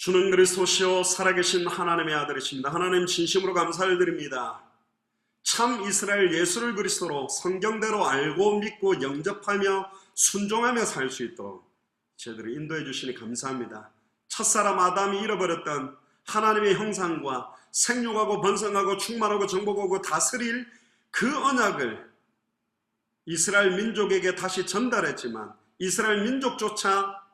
주는 그리스도시요 살아계신 하나님의 아들이십니다. 하나님 진심으로 감사를 드립니다. 참 이스라엘 예수를 그리스도로 성경대로 알고 믿고 영접하며 순종하며 살 수 있도록 저희들을 인도해 주시니 감사합니다. 첫사람 아담이 잃어버렸던 하나님의 형상과 생육하고 번성하고 충만하고 정복하고 다스릴 그 언약을 이스라엘 민족에게 다시 전달했지만 이스라엘 민족조차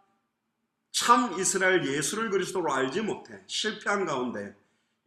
참 이스라엘 예수를 그리스도로 알지 못해 실패한 가운데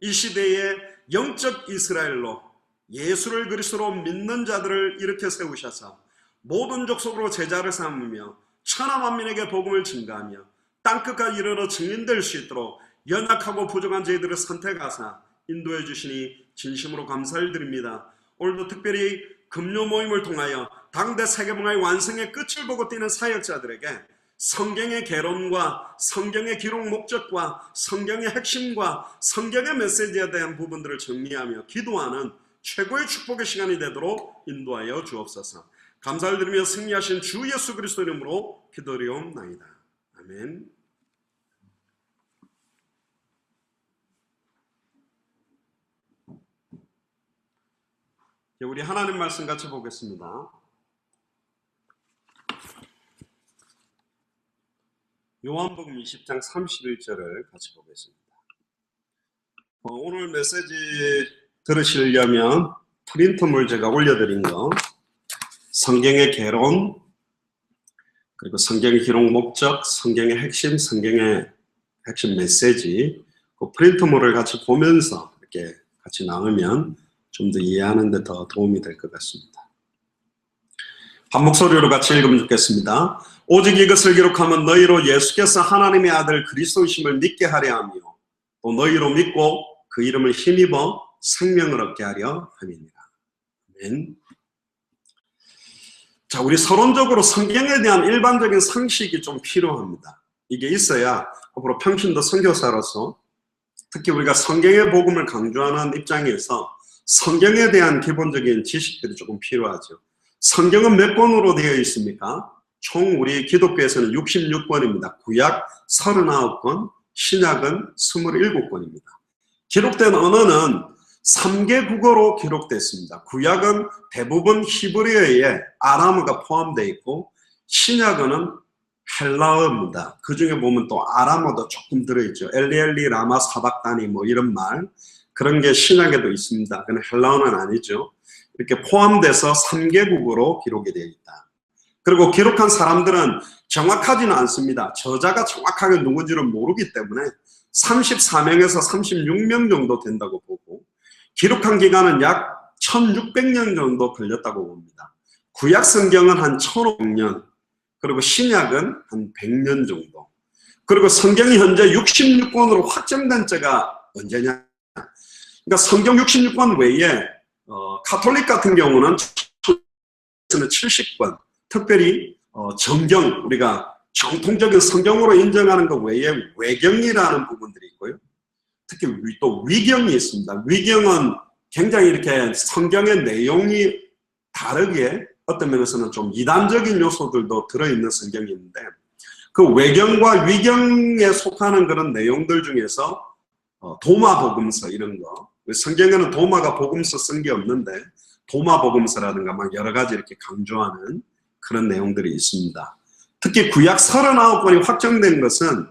이 시대에 영적 이스라엘로 예수를 그리스도로 믿는 자들을 일으켜 세우셔서 모든 족속으로 제자를 삼으며 천하 만민에게 복음을 증가하며 땅끝까지 이르러 증인될 수 있도록 연약하고 부족한 저희들을 선택하사 인도해 주시니 진심으로 감사를 드립니다. 오늘도 특별히 금요 모임을 통하여 당대 세계문화의 완성의 끝을 보고 뛰는 사역자들에게 성경의 개론과 성경의 기록 목적과 성경의 핵심과 성경의 메시지에 대한 부분들을 정리하며 기도하는 최고의 축복의 시간이 되도록 인도하여 주옵소서. 감사를 드리며 승리하신 주 예수 그리스도 이름으로 기도드리옵나이다. 아멘. 우리 하나님 말씀 같이 보겠습니다. 요한복음 20장 31절을 같이 보겠습니다. 오늘 메시지 들으시려면 프린트물 제가 올려드린 거, 성경의 개론, 그리고 성경의 기록 목적, 성경의 핵심, 성경의 핵심 메시지, 그 프린트물을 같이 보면서 이렇게 같이 나누면 좀 더 이해하는 데 더 도움이 될 것 같습니다. 한 목소리로 같이 읽으면 좋겠습니다. 오직 이것을 기록하면 너희로 예수께서 하나님의 아들 그리스도이심을 믿게 하려 하며 또 너희로 믿고 그 이름을 힘입어 생명을 얻게 하려 함이니라. 아멘. 자, 우리 서론적으로 성경에 대한 일반적인 상식이 좀 필요합니다. 이게 있어야 앞으로 평신도 선교사로서 특히 우리가 성경의 복음을 강조하는 입장에서 성경에 대한 기본적인 지식들이 조금 필요하죠. 성경은 몇 권으로 되어 있습니까? 총 우리 기독교에서는 66권입니다. 구약 39권, 신약은 27권입니다. 기록된 언어는 3개 국어로 기록됐습니다. 구약은 대부분 히브리어에 아람어가 포함되어 있고 신약어는 헬라어입니다. 그 중에 보면 또 아람어도 조금 들어있죠. 엘리엘리 라마 사박다니 뭐 이런 말, 그런 게 신약에도 있습니다. 그건 헬라어는 아니죠. 이렇게 포함돼서 3개국어로 기록이 되어 있다. 그리고 기록한 사람들은 정확하지는 않습니다. 저자가 정확하게 누군지를 모르기 때문에 34명에서 36명 정도 된다고 보고 기록한 기간은 약 1600년 정도 걸렸다고 봅니다. 구약 성경은 한 1500년, 그리고 신약은 한 100년 정도. 그리고 성경이 현재 66권으로 확정된 때가 언제냐? 그러니까 성경 66권 외에 카톨릭 같은 경우는 70권, 특별히 정경, 우리가 정통적인 성경으로 인정하는 것 외에 외경이라는 부분들이 있고요. 특히 또 위경이 있습니다. 위경은 굉장히 이렇게 성경의 내용이 다르게 어떤 면에서는 좀 이단적인 요소들도 들어있는 성경이 있는데 그 외경과 위경에 속하는 그런 내용들 중에서 도마 복음서 이런 거, 성경에는 도마가 복음서 쓴 게 없는데 도마 복음서라든가 막 여러 가지 이렇게 강조하는 그런 내용들이 있습니다. 특히 구약 39권이 확정된 것은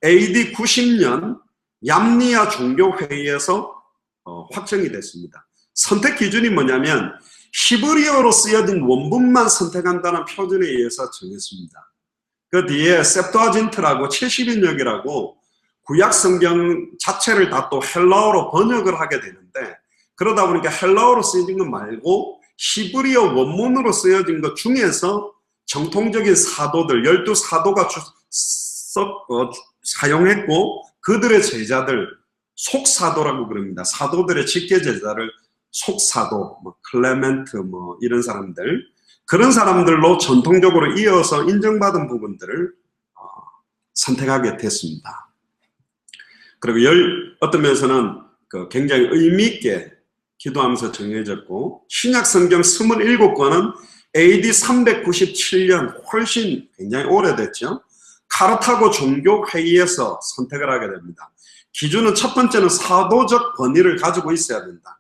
AD 90년 얌니아 종교회의에서 확정이 됐습니다. 선택 기준이 뭐냐면 히브리어로 쓰여진 원문만 선택한다는 표준에 의해서 정했습니다. 그 뒤에 셉투아진트라고 70인역이라고 구약 성경 자체를 다 또 헬라어로 번역을 하게 되는데 그러다 보니까 헬라어로 쓰여진 것 말고 히브리어 원문으로 쓰여진 것 중에서 정통적인 사도들 12사도가 사용했고 그들의 제자들 속사도라고 그럽니다. 사도들의 직계 제자를 속사도, 클레멘트 이런 사람들, 그런 사람들로 전통적으로 이어서 인정받은 부분들을 선택하게 됐습니다. 그리고 어떤 면에서는 굉장히 의미 있게 기도하면서 정해졌고 신약 성경 27권은 AD 397년 훨씬 굉장히 오래됐죠. 카르타고 종교회의에서 선택을 하게 됩니다. 기준은 첫 번째는 사도적 권위를 가지고 있어야 된다.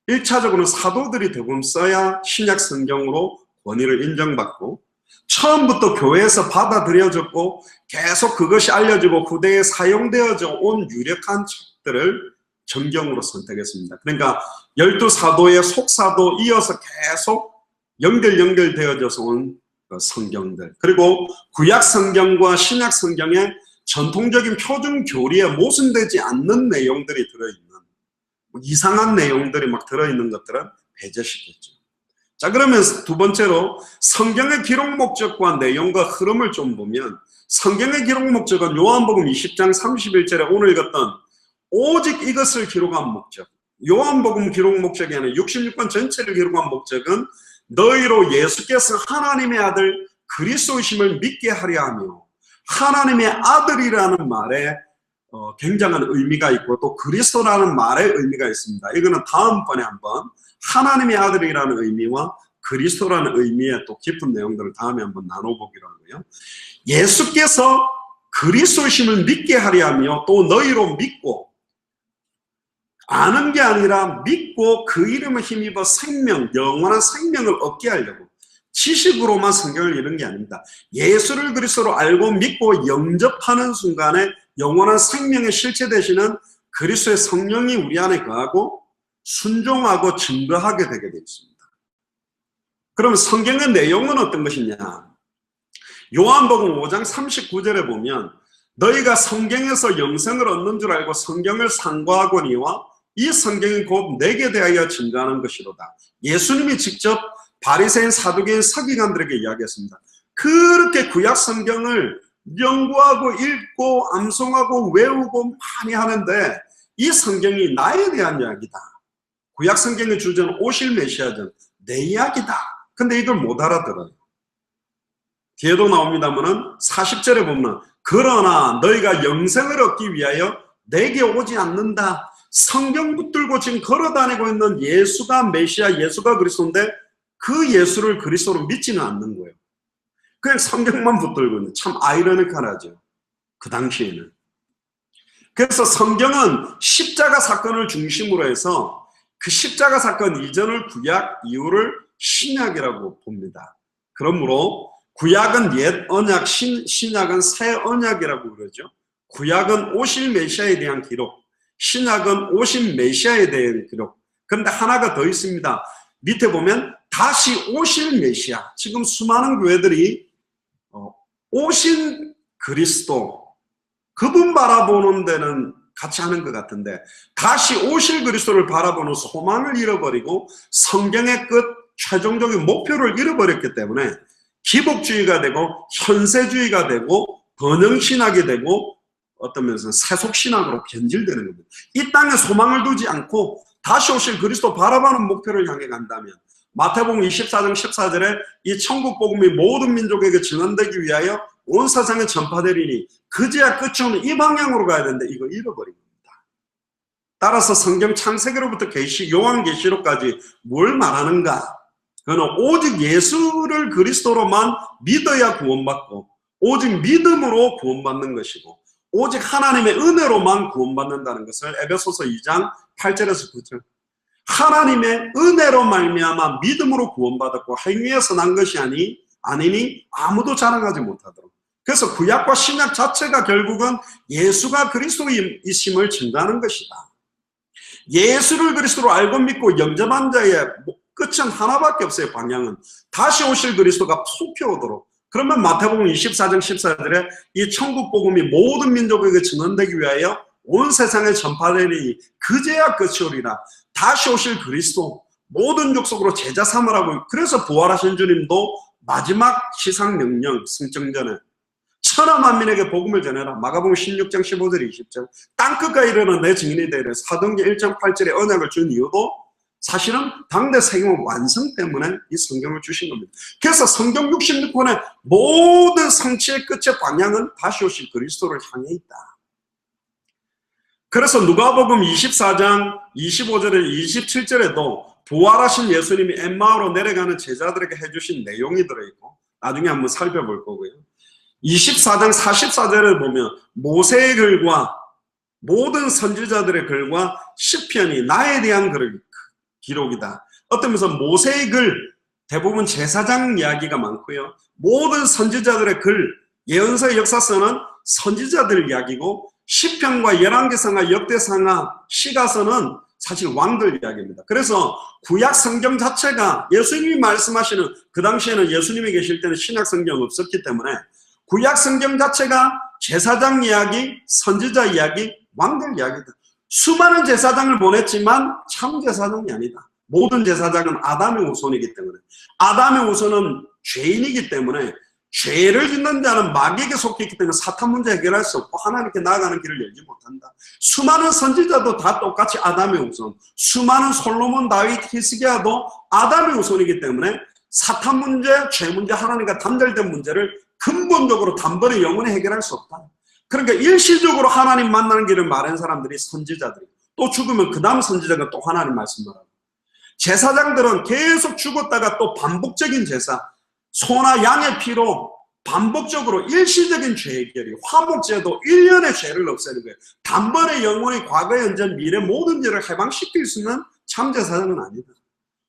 1차적으로는 사도들이 대부분 써야 신약 성경으로 권위를 인정받고, 처음부터 교회에서 받아들여졌고 계속 그것이 알려지고 후대에 사용되어져 온 유력한 책들을 정경으로 선택했습니다. 그러니까 12사도의 속사도 이어서 계속 연결되어져서 온 성경들, 그리고 구약 성경과 신약 성경의 전통적인 표준 교리에 모순되지 않는 내용들이 들어있는, 이상한 내용들이 막 들어있는 것들은 배제시켰죠. 자, 그러면 두 번째로 성경의 기록 목적과 내용과 흐름을 좀 보면, 성경의 기록 목적은 요한복음 20장 31절에 오늘 읽었던 오직 이것을 기록한 목적, 요한복음 기록 목적이 아니라 66권 전체를 기록한 목적은 너희로 예수께서 하나님의 아들 그리스도이심을 믿게 하려 하며, 하나님의 아들이라는 말에 굉장한 의미가 있고 또 그리스도라는 말에 의미가 있습니다. 이거는 다음번에 한번 하나님의 아들이라는 의미와 그리스도라는 의미의 또 깊은 내용들을 다음에 한번 나눠보기로 하고요. 예수께서 그리스도이심을 믿게 하려 하며 또 너희로 믿고, 아는 게 아니라 믿고 그 이름을 힘입어 생명, 영원한 생명을 얻게 하려고, 지식으로만 성경을 읽는 게 아닙니다. 예수를 그리스도로 알고 믿고 영접하는 순간에 영원한 생명의 실체 되시는 그리스도의 성령이 우리 안에 거하고 순종하고 증거하게 되게 되어 있습니다. 그럼 성경의 내용은 어떤 것이냐? 요한복음 5장 39절에 보면 너희가 성경에서 영생을 얻는 줄 알고 성경을 상고하거니와 이 성경이 곧 내게 대하여 증거하는 것이로다. 예수님이 직접 바리새인, 사두개인, 서기관들에게 이야기했습니다. 그렇게 구약 성경을 연구하고 읽고 암송하고 외우고 많이 하는데 이 성경이 나에 대한 이야기다. 구약 성경의 주제는 오실 메시아전, 내 이야기다. 근데 이걸 못 알아들어요. 뒤에도 나옵니다만은 40절에 보면 그러나 너희가 영생을 얻기 위하여 내게 오지 않는다. 성경 붙들고 지금 걸어다니고 있는 예수가 메시아, 예수가 그리스도인데 그 예수를 그리스도로 믿지는 않는 거예요. 그냥 성경만 붙들고 있는, 참 아이러니컬하죠. 그 당시에는. 그래서 성경은 십자가 사건을 중심으로 해서 그 십자가 사건 이전을 구약, 이후를 신약이라고 봅니다. 그러므로 구약은 옛 언약, 신약은 새 언약이라고 그러죠. 구약은 오실 메시아에 대한 기록, 신약은 오신 메시아에 대한 기록. 그런데 하나가 더 있습니다. 밑에 보면 다시 오실 메시아. 지금 수많은 교회들이 오신 그리스도, 그분 바라보는 데는 같이 하는 것 같은데 다시 오실 그리스도를 바라보는 소망을 잃어버리고 성경의 끝, 최종적인 목표를 잃어버렸기 때문에 기복주의가 되고 현세주의가 되고 번영신학이 되고 어떤 면에서는 세속신학으로 변질되는 겁니다. 이 땅에 소망을 두지 않고 다시 오실 그리스도 바라보는 목표를 향해 간다면 마태복음 24장 14절에 이 천국 복음이 모든 민족에게 증언되기 위하여 온 세상에 전파되리니 그제야 끝이 오는 이 방향으로 가야 되는데 이거 잃어버린 겁니다. 따라서 성경 창세기로부터 요한계시록까지 뭘 말하는가? 그는 오직 예수를 그리스도로만 믿어야 구원받고 오직 믿음으로 구원받는 것이고 오직 하나님의 은혜로만 구원받는다는 것을 에베소서 2장 8절에서 9절, 하나님의 은혜로 말미암아 믿음으로 구원받았고 행위에서 난 것이 아니니 아무도 자랑하지 못하도록. 그래서 구약과 신약 자체가 결국은 예수가 그리스도이심을 증거하는 것이다. 예수를 그리스도로 알고 믿고 영접한 자의 끝은 하나밖에 없어요. 방향은 다시 오실 그리스도가 속히 오도록. 그러면 마태복음 24장 14절에 이 천국 복음이 모든 민족에게 증언되기 위하여 온 세상에 전파되니 그제야 끝이 오리라. 다시 오실 그리스도, 모든 족속으로 제자 삼으라고. 그래서 부활하신 주님도 마지막 시상 명령 승정전에 천하 만민에게 복음을 전해라. 마가복음 16장 15절 20절 땅끝까지 이르는 내 증인이 되리라. 사도행전 1장 8절에 언약을 준 이유도 사실은 당대 세계문 완성 때문에 이 성경을 주신 겁니다. 그래서 성경 66권의 모든 성취의 끝의 방향은 다시 오실 그리스도를 향해 있다. 그래서 누가복음 24장 25절에 27절에도 부활하신 예수님이 엠마오로 내려가는 제자들에게 해주신 내용이 들어있고 나중에 한번 살펴볼 거고요. 24장 44절을 보면 모세의 글과 모든 선지자들의 글과 시편이 나에 대한 기록이다. 어떤 면에서 모세의 글, 대부분 제사장 이야기가 많고요. 모든 선지자들의 글, 예언서의 역사서는 선지자들 이야기고, 시편과 열왕기상하, 역대상하, 시가서는 사실 왕들 이야기입니다. 그래서 구약 성경 자체가 예수님이 말씀하시는, 그 당시에는 예수님이 계실 때는 신약 성경 없었기 때문에 구약 성경 자체가 제사장 이야기, 선지자 이야기, 왕들 이야기다. 수많은 제사장을 보냈지만 참 제사장이 아니다. 모든 제사장은 아담의 후손이기 때문에, 아담의 후손은 죄인이기 때문에 죄를 짓는 자는 마귀에게 속해 있기 때문에 사탄 문제 해결할 수 없고 하나님께 나아가는 길을 열지 못한다. 수많은 선지자도 다 똑같이 아담의 후손, 수많은 솔로몬, 다윗, 히스기야도 아담의 후손이기 때문에 사탄 문제, 죄 문제, 하나님과 단절된 문제를 근본적으로 단번에 영원히 해결할 수 없다. 그러니까 일시적으로 하나님 만나는 길을 마련 사람들이 선지자들이, 또 죽으면 그 다음 선지자가 또 하나님 말씀 말하고, 제사장들은 계속 죽었다가 또 반복적인 제사, 소나 양의 피로 반복적으로 일시적인 죄 해결이, 화목제도 1년의 죄를 없애는 거예요. 단번에 영원히 과거, 현재, 미래 모든 죄를 해방시킬 수 있는 참 제사장은 아니다.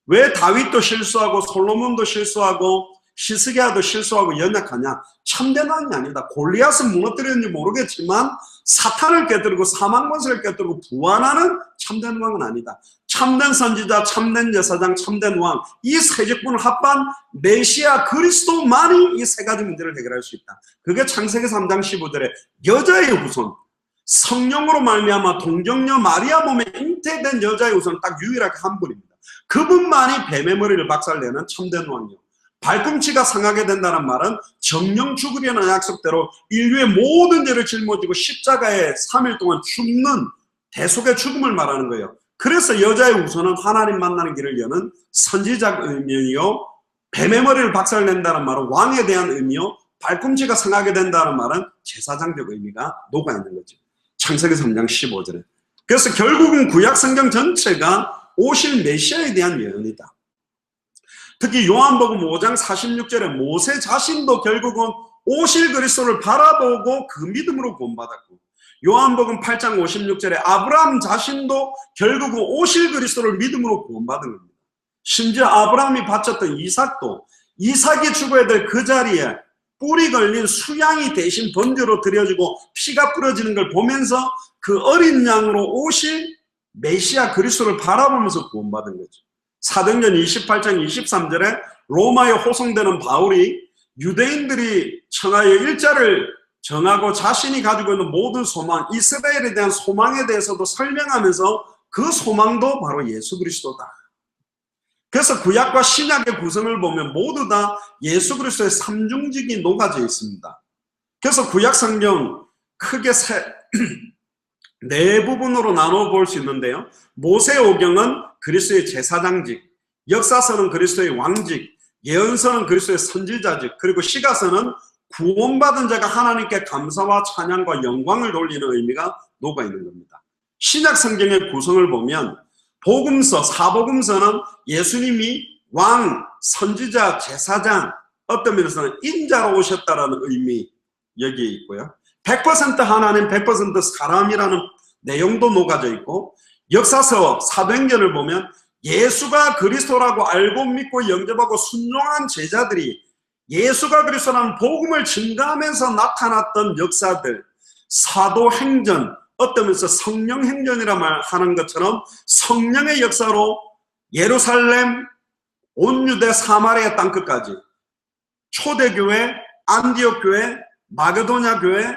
왜 다윗도 실수하고 솔로몬도 실수하고 히스기야도 실수하고 연약하냐? 참된 왕이 아니다. 골리앗은 무너뜨렸는지 모르겠지만 사탄을 깨뜨리고 사망권세를 깨뜨리고 부활하는 참된 왕은 아니다. 참된 선지자, 참된 제사장, 참된 왕, 이 세 직분을 합한 메시아 그리스도만이 이 세 가지 문제를 해결할 수 있다. 그게 창세기 3장 15절에 여자의 후손, 성령으로 말미암아 동정녀 마리아 몸에 잉태된 여자의 후손, 딱 유일하게 한 분입니다. 그분만이 뱀의 머리를 박살내는 참된 왕이요, 발꿈치가 상하게 된다는 말은 정령 죽으려는 약속대로 인류의 모든 죄를 짊어지고 십자가에 3일 동안 죽는 대속의 죽음을 말하는 거예요. 그래서 여자의 후손은 하나님 만나는 길을 여는 선지자적 의미요, 뱀의 머리를 박살낸다는 말은 왕에 대한 의미요, 발꿈치가 상하게 된다는 말은 제사장적 의미가 녹아있는 거죠. 창세기 3장 15절에. 그래서 결국은 구약 성경 전체가 오실 메시아에 대한 예언이다. 특히 요한복음 5장 46절에 모세 자신도 결국은 오실 그리스도를 바라보고 그 믿음으로 구원받았고, 요한복음 8장 56절에 아브라함 자신도 결국은 오실 그리스도를 믿음으로 구원받은 겁니다. 심지어 아브라함이 바쳤던 이삭도, 이삭이 죽어야 될 그 자리에 뿔이 걸린 수양이 대신 번제로 드려지고 피가 뿌려지는 걸 보면서 그 어린 양으로 오실 메시아 그리스도를 바라보면서 구원받은 거죠. 사도행전 28장 23절에 로마에 호송되는 바울이 유대인들이 청하여 일자를 정하고 자신이 가지고 있는 모든 소망, 이스라엘에 대한 소망에 대해서도 설명하면서 그 소망도 바로 예수 그리스도다. 그래서 구약과 신약의 구성을 보면 모두 다 예수 그리스도의 삼중직이 녹아져 있습니다. 그래서 구약 성경 크게 네 부분으로 나눠 볼 수 있는데요. 모세오경은 그리스도의 제사장직, 역사서는 그리스도의 왕직, 예언서는 그리스도의 선지자직, 그리고 시가서는 구원받은 자가 하나님께 감사와 찬양과 영광을 돌리는 의미가 녹아있는 겁니다. 신약 성경의 구성을 보면 복음서, 사복음서는 예수님이 왕, 선지자, 제사장, 어떤 면에서는 인자로 오셨다라는 의미 여기에 있고요. 100% 하나님, 100% 사람이라는 내용도 녹아져 있고, 역사서, 사도행전을 보면 예수가 그리스도라고 알고 믿고 영접하고 순종한 제자들이 예수가 그리스도라는 복음을 증거하면서 나타났던 역사들, 사도행전, 어떤 면에서 성령행전이라 말하는 것처럼 성령의 역사로 예루살렘, 온 유대 사마리아 땅끝까지 초대교회, 안디옥 교회, 마게도냐 교회,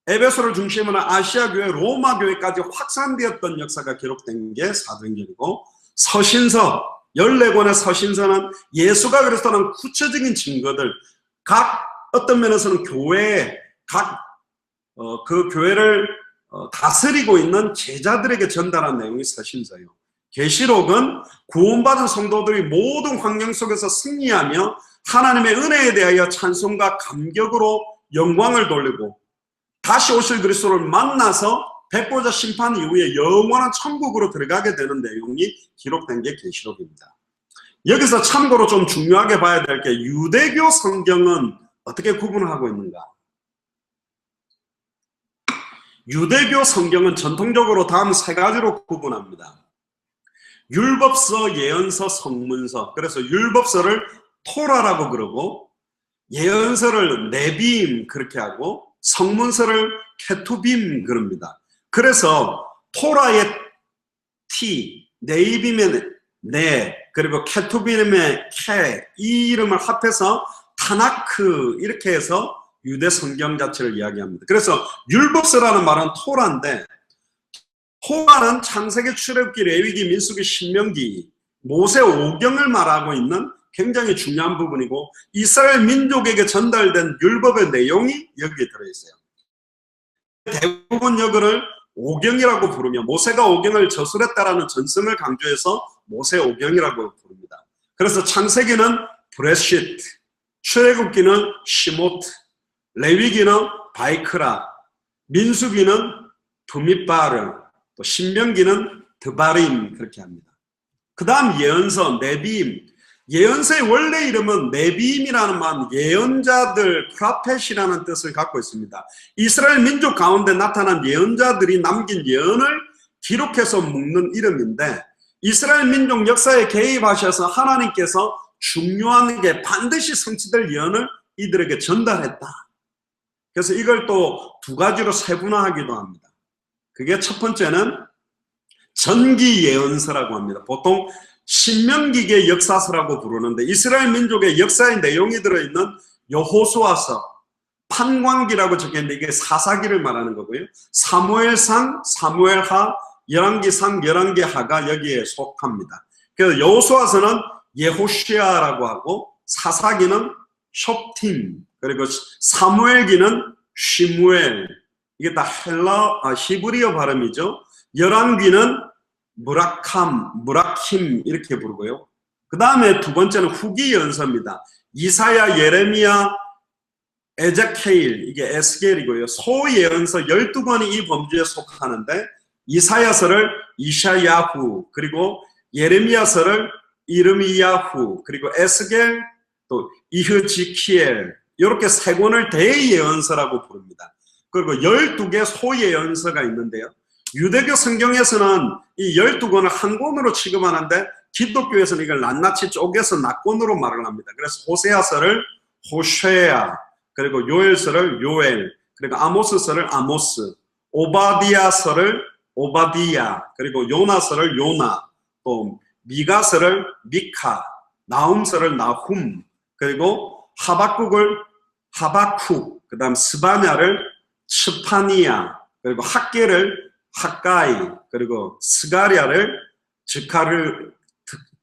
에베소를 중심으로 아시아 교회, 로마 교회까지 확산되었던 역사가 기록된 게 사도행전이고, 서신서, 14권의 서신서는 예수가 그리스도라는 구체적인 증거들, 각 어떤 면에서는 교회에 그 교회를 다스리고 있는 제자들에게 전달한 내용이 서신서예요. 계시록은 구원받은 성도들이 모든 환경 속에서 승리하며 하나님의 은혜에 대하여 찬송과 감격으로 영광을 돌리고 다시 오실 그리스도를 만나서 백보자 심판 이후에 영원한 천국으로 들어가게 되는 내용이 기록된 게 계시록입니다. 여기서 참고로 좀 중요하게 봐야 될 게, 유대교 성경은 어떻게 구분을 하고 있는가? 유대교 성경은 전통적으로 다음 세 가지로 구분합니다. 율법서, 예언서, 성문서. 그래서 율법서를 토라라고 그러고, 예언서를 네비임 그렇게 하고, 성문서를 케투빔 그럽니다. 그래서 토라의 T, 네이빔의 네, 그리고 케투빔의 케, 이 이름을 합해서 타나크 이렇게 해서 유대 성경 자체를 이야기합니다. 그래서 율법서라는 말은 토라인데, 토라는 창세기, 출애굽기, 레위기, 민수기, 신명기, 모세 오경을 말하고 있는 굉장히 중요한 부분이고, 이스라엘 민족에게 전달된 율법의 내용이 여기에 들어있어요. 대부분 여기를 오경이라고 부르며, 모세가 오경을 저술했다라는 전승을 강조해서 모세 오경이라고 부릅니다. 그래서 창세기는 브레시트, 출애굽기는 시모트, 레위기는 바이크라, 민수기는 두밋바르, 또 신명기는 드바림 그렇게 합니다. 그 다음 예언서, 네비임. 예언서의 원래 이름은 네비임이라는 말, 예언자들, 프라펫이라는 뜻을 갖고 있습니다. 이스라엘 민족 가운데 나타난 예언자들이 남긴 예언을 기록해서 묶는 이름인데, 이스라엘 민족 역사에 개입하셔서 하나님께서 중요한 게 반드시 성취될 예언을 이들에게 전달했다. 그래서 이걸 또 두 가지로 세분화하기도 합니다. 그게 첫 번째는 전기 예언서라고 합니다. 보통 신명기계 역사서라고 부르는데, 이스라엘 민족의 역사의 내용이 들어있는 여호수아서, 판관기라고 적혀있는데 이게 사사기를 말하는 거고요. 사무엘상, 사무엘하, 열왕기상, 열왕기하가 여기에 속합니다. 그래서 여호수아서는 예호시아라고 하고, 사사기는 숍팀, 그리고 사무엘기는 시무엘, 이게 다 히브리어 발음이죠. 열왕기는 무라킴 이렇게 부르고요. 그 다음에 두 번째는 후기 연서입니다. 이사야, 예레미야, 에제케일, 이게 에스겔이고요. 소예언서 12권이 이 범주에 속하는데, 이사야서를 이샤야후, 그리고 예레미야서를 이르미야후, 그리고 에스겔, 또 이흐지키엘, 이렇게 세 권을 대예언서라고 부릅니다. 그리고 12개 소예언서가 있는데요. 유대교 성경에서는 이 12권을 한 권으로 취급하는데, 기독교에서는 이걸 낱낱이 쪼개서 낱권으로 말을 합니다. 그래서 호세아서를 호쉐아, 그리고 요엘서를 요엘, 그리고 아모스서를 아모스, 오바디아서를 오바디야, 그리고 요나서를 요나, 또 미가서를 미카, 나훔서를 나훔, 그리고 하박국을 하박쿡, 그 다음 스바냐를 스파니아, 그리고 학계를 학가이, 그리고 스가리아를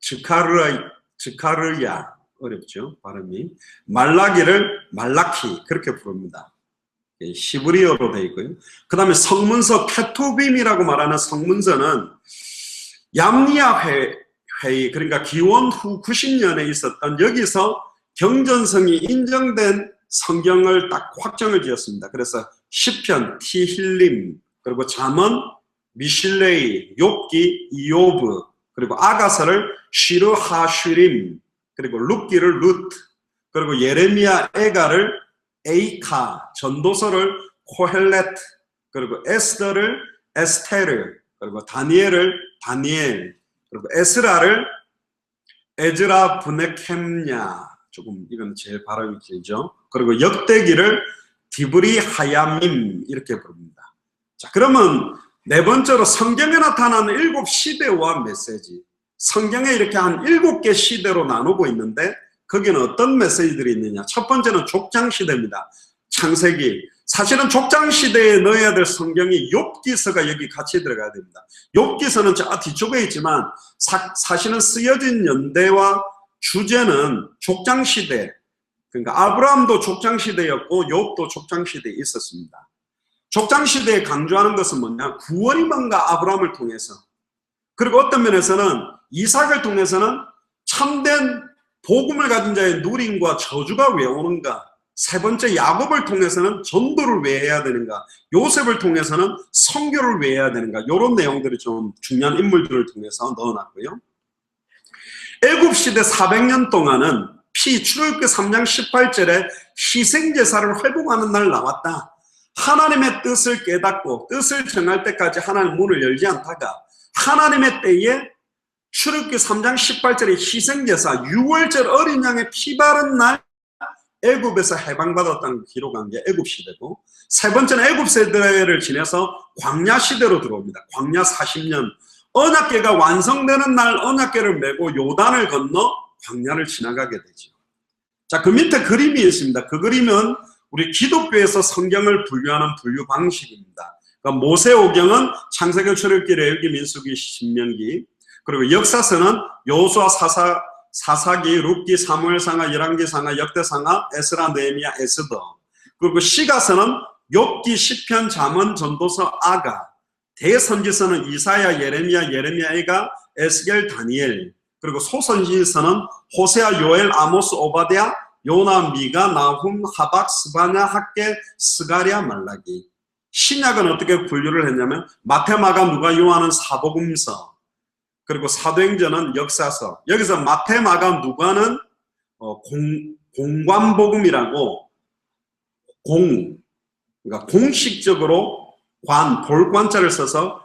즈카르야, 어렵죠 발음이. 말라기를 말라키 그렇게 부릅니다. 히브리어로 되어 있고요. 그 다음에 성문서, 케투빔이라고 말하는 성문서는 얌니아 회의, 그러니까 기원 후 90년에 있었던, 여기서 경전성이 인정된 성경을 딱 확정을 지었습니다. 그래서 시편, 티힐림, 그리고 잠언, 미실레이, 욥기, 이오브, 그리고 아가서를 시르하슈림, 그리고 룻기를 룻, 그리고 예레미야, 에가를 에이카, 전도서를 코헬렛, 그리고 에스더를 에스테르, 그리고 다니엘을 다니엘, 그리고 에스라를 에즈라 브네켐냐, 조금 이건 제일 발음이 길죠. 그리고 역대기를 디브리 하야밈 이렇게 부릅니다. 자, 그러면 네 번째로 성경에 나타나는 7시대와 메시지. 성경에 이렇게 한 7개 시대로 나누고 있는데, 거기는 어떤 메시지들이 있느냐. 첫 번째는 족장시대입니다. 창세기. 사실은 족장시대에 넣어야 될 성경이 욥기서가 여기 같이 들어가야 됩니다. 욥기서는 저 뒤쪽에 있지만 사실은 쓰여진 연대와 주제는 족장시대, 그러니까 아브라함도 족장시대였고 욥도 족장시대에 있었습니다. 족장시대에 강조하는 것은 뭐냐, 구원이 뭔가 아브라함을 통해서, 그리고 어떤 면에서는 이삭을 통해서는 참된 복음을 가진 자의 누림과 저주가 왜 오는가, 세 번째 야곱을 통해서는 전도를 왜 해야 되는가, 요셉을 통해서는 선교를 왜 해야 되는가, 이런 내용들이 좀 중요한 인물들을 통해서 넣어놨고요. 애굽시대 400년 동안은 출애굽기 3장 18절에 희생제사를 회복하는 날 나왔다. 하나님의 뜻을 깨닫고 뜻을 정할 때까지 하나님 문을 열지 않다가 하나님의 때에 출애굽기 3장 18절에 희생제사 6월절 어린 양의 피 바른 날 애굽에서 해방받았다는 걸 기록한 게 애굽시대고, 세 번째는 애굽시대를 지내서 광야시대로 들어옵니다. 광야 40년 언약궤가 완성되는 날 언약궤를 메고 요단을 건너 광야를 지나가게 되죠. 자, 그 밑에 그림이 있습니다. 그 그림은 우리 기독교에서 성경을 분류하는 분류 방식입니다. 그러니까 모세오경은 창세기, 출애굽기, 레위기, 민수기, 신명기, 그리고 역사서는 여호수아, 사사기, 룻기, 사무엘상하, 열왕기상하, 역대상하, 에스라, 느헤미야, 에스더. 그리고 시가서는 욥기, 시편, 잠언, 전도서, 아가. 대선지서는 이사야, 예레미야가, 에스겔, 다니엘. 그리고 소선지서는 호세아, 요엘, 아모스, 오바댜, 요나, 미가, 나훔, 하박, 스바냐, 학개, 스가랴, 말라기. 신약은 어떻게 분류를 했냐면 마태, 마가, 누가, 요한은 사복음서, 그리고 사도행전은 역사서. 여기서 마태, 마가, 누가는 공관복음이라고, 그러니까 공식적으로 볼관자를 써서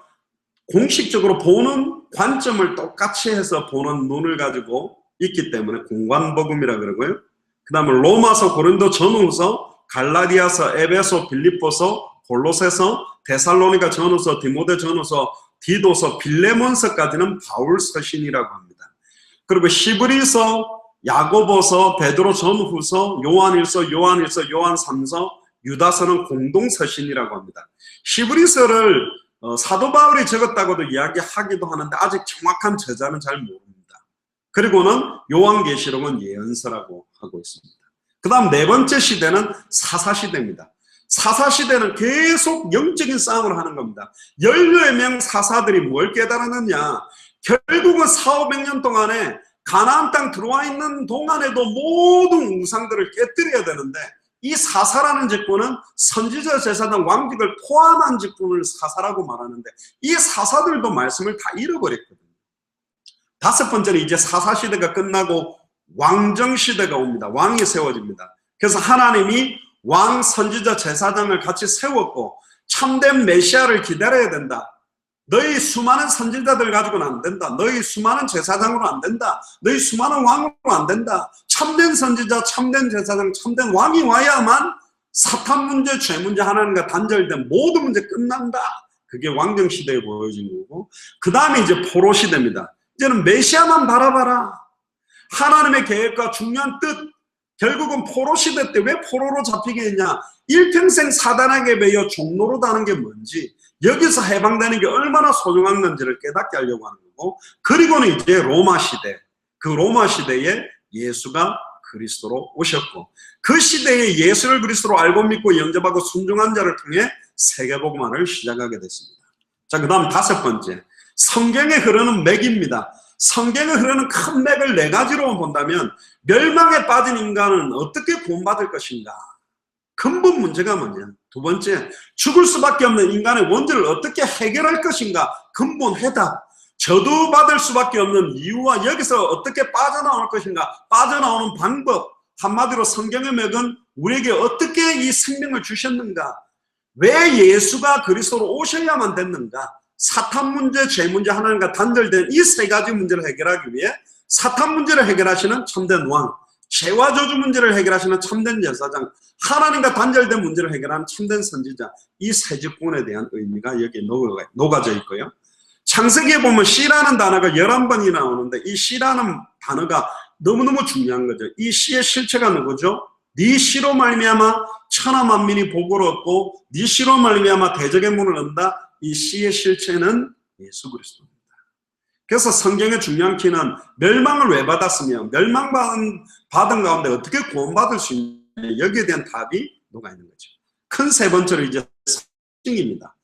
공식적으로 보는 관점을 똑같이 해서 보는 눈을 가지고 있기 때문에 공관복음이라 그러고요. 그 다음에 로마서, 고린도, 전후서, 갈라디아서, 에베소, 빌립보서, 골로새서, 데살로니가 전후서, 디모데 전후서, 디도서, 빌레몬서까지는 바울 서신이라고 합니다. 그리고 히브리서, 야고보서, 베드로 전후서, 요한일서, 요한 3서, 유다서는 공동서신이라고 합니다. 히브리서를 사도 바울이 적었다고도 이야기하기도 하는데 아직 정확한 저자는 잘 모릅니다. 그리고는 요한계시록은 예언서라고 하고 있습니다. 그 다음 네 번째 시대는 사사시대입니다. 사사시대는 계속 영적인 싸움을 하는 겁니다. 14명 사사들이 뭘 깨달았느냐, 결국은 400~500년 동안에 가나안 땅 들어와 있는 동안에도 모든 우상들을 깨뜨려야 되는데, 이 사사라는 직분은 선지자, 제사장, 왕직을 포함한 직분을 사사라고 말하는데, 이 사사들도 말씀을 다 잃어버렸거든요. 다섯 번째는 이제 사사시대가 끝나고 왕정시대가 옵니다. 왕이 세워집니다. 그래서 하나님이 왕, 선지자, 제사장을 같이 세웠고 참된 메시아를 기다려야 된다. 너희 수많은 선지자들 가지고는 안 된다. 너희 수많은 제사장으로 안 된다. 너희 수많은 왕으로 안 된다. 참된 선지자, 참된 제사장, 참된 왕이 와야만 사탄 문제, 죄 문제, 하나님과 단절된 모든 문제 끝난다. 그게 왕정시대에 보여진 거고, 그 다음에 이제 포로시대입니다. 이제는 메시아만 바라봐라. 하나님의 계획과 중요한 뜻, 결국은 포로시대 때 왜 포로로 잡히게 했냐, 일평생 사단에게 매여 종로로 다는 게 뭔지, 여기서 해방되는 게 얼마나 소중한 건지를 깨닫게 하려고 하는 거고, 그리고는 이제 로마시대, 그 로마시대에 예수가 그리스도로 오셨고, 그 시대에 예수를 그리스도로 알고 믿고 영접하고 순종한 자를 통해 세계복음화를 시작하게 됐습니다. 자, 그 다음 다섯 번째, 성경에 흐르는 맥입니다. 성경에 흐르는 큰 맥을 네 가지로 본다면, 멸망에 빠진 인간은 어떻게 구원받을 것인가? 근본 문제가 뭐냐? 두 번째, 죽을 수밖에 없는 인간의 원죄를 어떻게 해결할 것인가? 근본 해답. 저주받을 수밖에 없는 이유와 여기서 어떻게 빠져나올 것인가? 빠져나오는 방법. 한마디로 성경의 맥은 우리에게 어떻게 이 생명을 주셨는가? 왜 예수가 그리스도로 오셔야만 됐는가? 사탄 문제, 죄 문제, 하나님과 단절된 이 세 가지 문제를 해결하기 위해 사탄 문제를 해결하시는 참된 왕, 죄와 저주 문제를 해결하시는 참된 제사장, 하나님과 단절된 문제를 해결하는 참된 선지자, 이 세 직분에 대한 의미가 여기에 녹아져 있고요. 창세기에 보면 씨라는 단어가 11번이 나오는데, 이 씨라는 단어가 너무너무 중요한 거죠. 이 씨의 실체가 누구죠? 네 씨로 말미암아 천하 만민이 복을 얻고 네 씨로 말미암아 대적의 문을 연다. 이 씨의 실체는 예수 그리스도입니다. 그래서 성경의 중요한 키는 멸망을 왜 받았으며 멸망받은 가운데 어떻게 구원받을 수 있냐, 여기에 대한 답이 녹아있는 거죠. 큰 세 번째로 이제 특징입니다.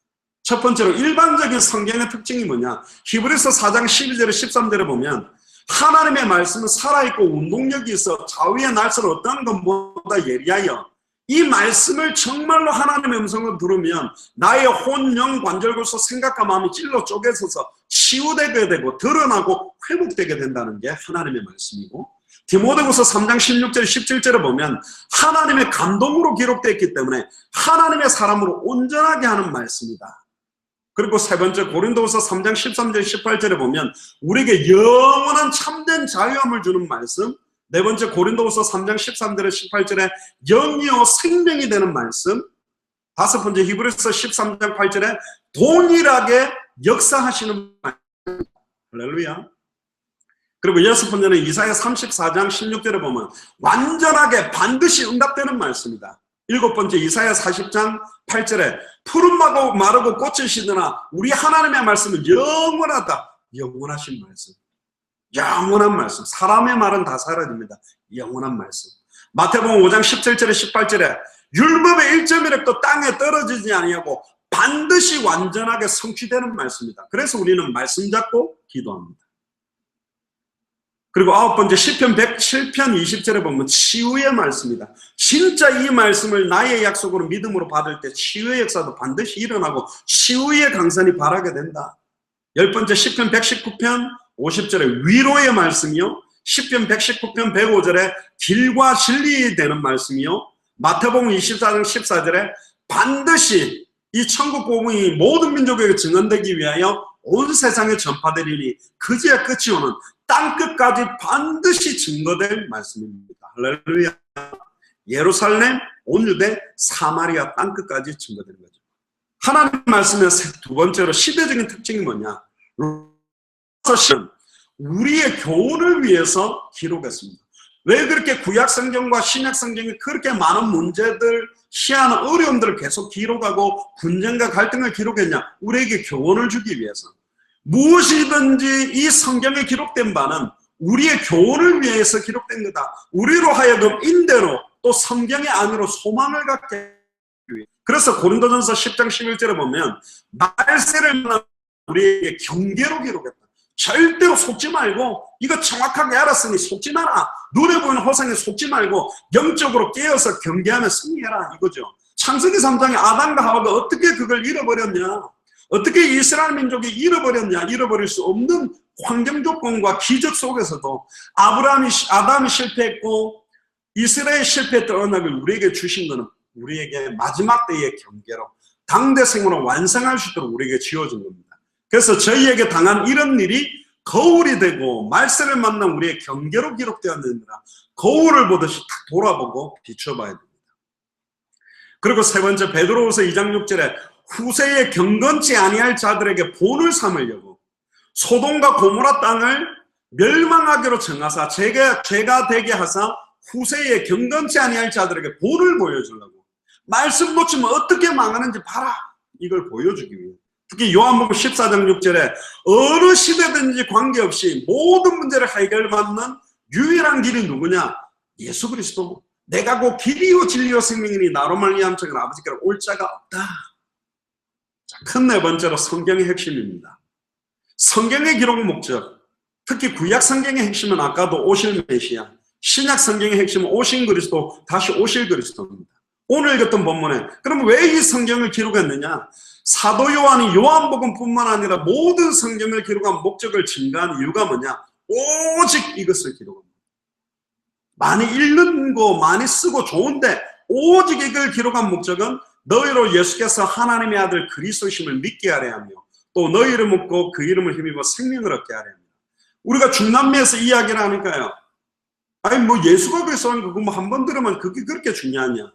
첫 번째로 일반적인 성경의 특징이 뭐냐, 히브리서 4장 12절에 13절에 보면 하나님의 말씀은 살아있고 운동력이 있어 좌우의 날씨를 어떤 것보다 예리하여, 이 말씀을 정말로 하나님의 음성을 들으면 나의 혼, 영, 관절, 골수, 생각과 마음이 찔러 쪼개져서 치유되게 되고 드러나고 회복되게 된다는 게 하나님의 말씀이고, 디모데후서 3장 16절 17절에 보면 하나님의 감동으로 기록되어 있기 때문에 하나님의 사람으로 온전하게 하는 말씀이다. 그리고 세 번째 고린도후서 3장 13절 18절에 보면 우리에게 영원한 참된 자유함을 주는 말씀. 네 번째 고린도후서 3장 13절에 18절에 영이요 생명이 되는 말씀. 다섯 번째 히브리서 13장 8절에 동일하게 역사하시는 말씀. 할렐루야. 그리고 여섯 번째는 이사야 34장 16절에 보면 완전하게 반드시 응답되는 말씀이다. 일곱 번째 이사야 40장 8절에 푸른 마르고 꽃을 시드나 우리 하나님의 말씀은 영원하다. 영원하신 말씀. 영원한 말씀. 사람의 말은 다 사라집니다. 영원한 말씀. 마태복음 5장 17절에 18절에 율법의 1.1획도 땅에 떨어지지 아니하고 반드시 완전하게 성취되는 말씀이다. 그래서 우리는 말씀 잡고 기도합니다. 그리고 아홉 번째 시편 20절에 보면 치유의 말씀이다. 진짜 이 말씀을 나의 약속으로 믿음으로 받을 때 치유의 역사도 반드시 일어나고 치유의 강산이 발하게 된다. 열 번째 시편 119편 50절에 위로의 말씀이요. 시편 119편 105절에 길과 진리 되는 말씀이요. 마태복음 24장 14절에 반드시 이 천국 복음이 모든 민족에게 증언되기 위하여 온 세상에 전파되리니 그제야 끝이 오는 땅끝까지 반드시 증거될 말씀입니다. 할렐루야. 예루살렘, 온 유대, 사마리아 땅끝까지 증거되는 거죠. 하나님 말씀의 두 번째로 시대적인 특징이 뭐냐? 우리의 교훈을 위해서 기록했습니다. 왜 그렇게 구약 성경과 신약 성경이 그렇게 많은 문제들, 희한한 어려움들을 계속 기록하고 분쟁과 갈등을 기록했냐? 우리에게 교훈을 주기 위해서. 무엇이든지 이 성경에 기록된 바는 우리의 교훈을 위해서 기록된 거다. 우리로 하여금 인대로 또 성경의 안으로 소망을 갖게 하기 위해. 그래서 고린도전서 10장 11절에 보면 말세를 만나 우리에게 경계로 기록했다. 절대로 속지 말고 이거 정확하게 알았으니 속지 마라. 눈에 보이는 허상에 속지 말고 영적으로 깨어서 경계하며 승리해라 이거죠. 창세기 3장에 아담과 하와가 어떻게 그걸 잃어버렸냐. 어떻게 이스라엘 민족이 잃어버렸냐. 잃어버릴 수 없는 환경 조건과 기적 속에서도 아담이 실패했고 이스라엘이 실패했던 언약을 우리에게 주신 것은 우리에게 마지막 때의 경계로 당대생으로 완성할 수 있도록 우리에게 지어준 겁니다. 그래서 저희에게 당한 이런 일이 거울이 되고 말세를 만난 우리의 경계로 기록되었느니라. 거울을 보듯이 딱 돌아보고 비춰봐야 됩니다. 그리고 세 번째 베드로후서 2장 6절에 후세에 경건치 아니할 자들에게 본을 삼으려고 소돔과 고모라 땅을 멸망하기로 정하사 죄가 되게 하사 후세에 경건치 아니할 자들에게 본을 보여주려고. 말씀 놓치면 어떻게 망하는지 봐라. 이걸 보여주기 위해. 특히 요한복음 14장 6절에 어느 시대든지 관계없이 모든 문제를 해결받는 유일한 길이 누구냐? 예수 그리스도. 내가 곧 길이요 진리요 생명이니 나로 말미암아 아버지께로 올 자가 없다. 큰 네 번째로 성경의 핵심입니다. 성경의 기록 목적, 특히 구약 성경의 핵심은 아까도 오실 메시아, 신약 성경의 핵심은 오신 그리스도, 다시 오실 그리스도입니다. 오늘 읽었던 본문에 그럼 왜 이 성경을 기록했느냐? 사도 요한이 요한복음뿐만 아니라 모든 성경을 기록한 목적을 증가한 이유가 뭐냐? 오직 이것을 기록합니다. 많이 읽는 거 많이 쓰고 좋은데 오직 이걸 기록한 목적은 너희로 예수께서 하나님의 아들 그리스도심을 믿게 하려 하며 또 너희를 믿고 그 이름을 힘입어 생명을 얻게 하려 합니다. 우리가 중남미에서 이야기를 하니까요. 아니 뭐 예수가 그리스도는 그거 뭐 한 번 들으면 그게 그렇게 중요하냐?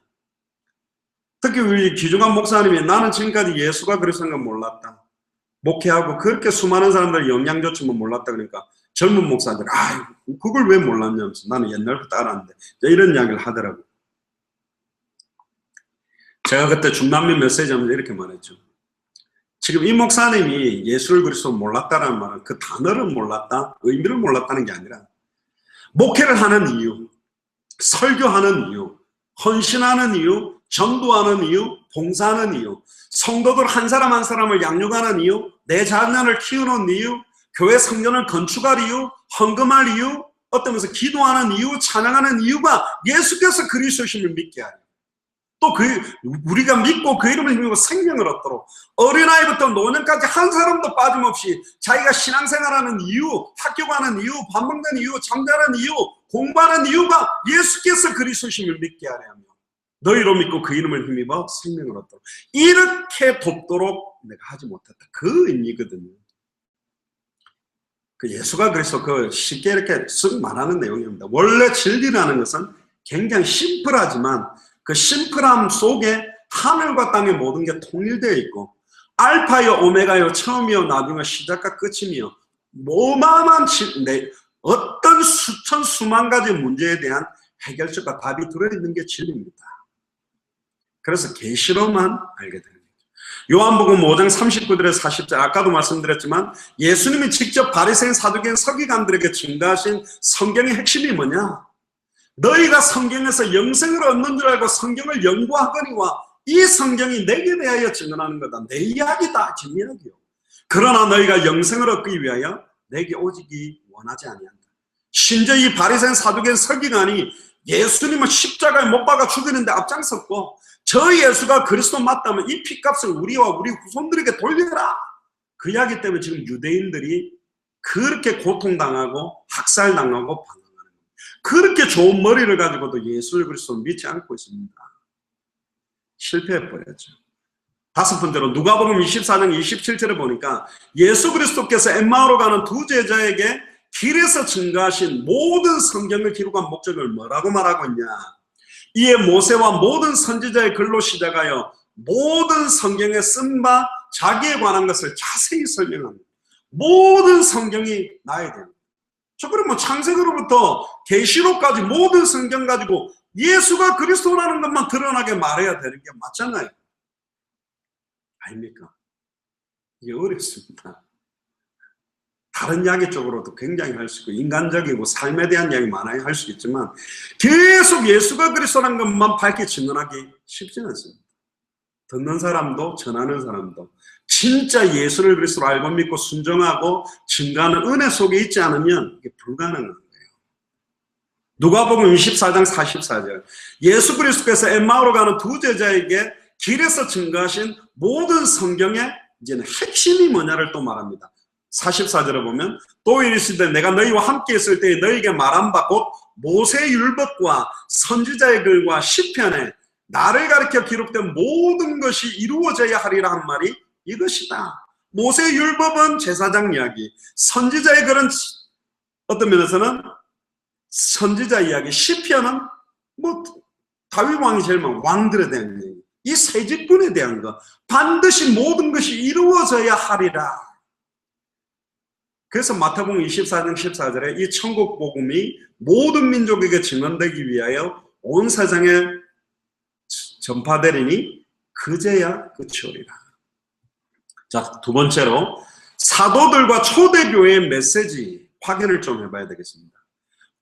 특히 우리 기중한 목사님이 나는 지금까지 예수가 그리스도인 건 몰랐다. 목회하고 그렇게 수많은 사람들 영향 줬지만 몰랐다 그러니까 젊은 목사들 그걸 왜 몰랐냐면서 나는 옛날부터 알았는데 이런 이야기를 하더라고요. 제가 그때 중남미 메시지 하면서 이렇게 말했죠. 지금 이 목사님이 예수를 그리스도 몰랐다라는 말은 그 단어를 몰랐다, 의미를 몰랐다는 게 아니라 목회를 하는 이유, 설교하는 이유, 헌신하는 이유, 전도하는 이유, 봉사하는 이유, 성도들 한 사람 한 사람을 양육하는 이유, 내 자녀를 키우는 이유, 교회 성전을 건축할 이유, 헌금할 이유, 어떠면서 기도하는 이유, 찬양하는 이유가 예수께서 그리스도심을 믿게 하려. 또 우리가 믿고 그 이름을 힘입고 생명을 얻도록 어린아이부터 노년까지 한 사람도 빠짐없이 자기가 신앙생활하는 이유, 학교 가는 이유, 밥 먹는 이유, 잠자는 이유, 공부하는 이유가 예수께서 그리스도심을 믿게 하려 하며 너희로 믿고 그 이름을 힘입어 생명을 얻도록 이렇게 돕도록 내가 하지 못했다. 그 의미거든요. 그 예수가 그리스도 그 쉽게 이렇게 쓱 말하는 내용입니다. 원래 진리라는 것은 굉장히 심플하지만 그 심플함 속에 하늘과 땅의 모든 게 통일되어 있고 알파요 오메가요 처음이요 나중에 시작과 끝이며 어마어마한 어떤 수천 수만 가지 문제에 대한 해결책과 답이 들어있는 게 진리입니다. 그래서 계시로만 알게 됩니다. 요한복음 5장 39절에서 40절 아까도 말씀드렸지만 예수님이 직접 바리새인 사두개인 서기관들에게 증가하신 성경의 핵심이 뭐냐? 너희가 성경에서 영생을 얻는 줄 알고 성경을 연구하거니와 이 성경이 내게 대하여 증언하는 거다. 내 이야기다. 제 이야기요. 그러나 너희가 영생을 얻기 위하여 내게 오지기 원하지 아니한다. 심지어 이 바리새인 사두개인 서기관이 예수님을 십자가에 못 박아 죽이는데 앞장섰고 저 예수가 그리스도 맞다면 이 피값을 우리와 우리 후손들에게 돌려라. 그 이야기 때문에 지금 유대인들이 그렇게 고통당하고 학살당하고 방황하는 거예요. 그렇게 좋은 머리를 가지고도 예수 그리스도를 믿지 않고 있습니다. 실패해버렸죠. 다섯 번째로 누가복음 24장 27절에 보니까 예수 그리스도께서 엠마오로 가는 두 제자에게 길에서 증가하신 모든 성경을 기록한 목적을 뭐라고 말하고 있냐? 이에 모세와 모든 선지자의 글로 시작하여 모든 성경에 쓴 바 자기에 관한 것을 자세히 설명합니다. 모든 성경이 나야 됩니다. 저 그러면 창세기로부터 계시록까지 모든 성경 가지고 예수가 그리스도라는 것만 드러나게 말해야 되는 게 맞잖아요. 아닙니까? 이게 어렵습니다. 다른 이야기 쪽으로도 굉장히 할 수 있고 인간적이고 삶에 대한 이야기 많아야 할 수 있지만 계속 예수가 그리스도라는 것만 밝게 증언하기 쉽지는 않습니다. 듣는 사람도 전하는 사람도 진짜 예수를 그리스도로 알고 믿고 순종하고 증거하는 은혜 속에 있지 않으면 이게 불가능한 거예요. 누가복음 24장 44절 예수 그리스도께서 엠마오로 가는 두 제자에게 길에서 증거하신 모든 성경의 이제는 핵심이 뭐냐를 또 말합니다. 44절에 보면 또 이르시되 내가 너희와 함께 있을 때에 너희에게 말한 바 곧 모세의 율법과 선지자의 글과 시편에 나를 가리켜 기록된 모든 것이 이루어져야 하리라 한 말이 이것이다. 모세의 율법은 제사장 이야기, 선지자의 글은 어떤 면에서는 선지자 이야기, 시편은 뭐 다윗 왕이 제일 많은 왕들에 대한 얘기, 이 세 직분에 대한 것 반드시 모든 것이 이루어져야 하리라. 그래서 마태복음 24장 14절에 이 천국 복음이 모든 민족에게 증언되기 위하여 온 세상에 전파되리니 그제야 끝이 오리라. 자, 두 번째로 사도들과 초대교회의 메시지 확인을 좀 해봐야 되겠습니다.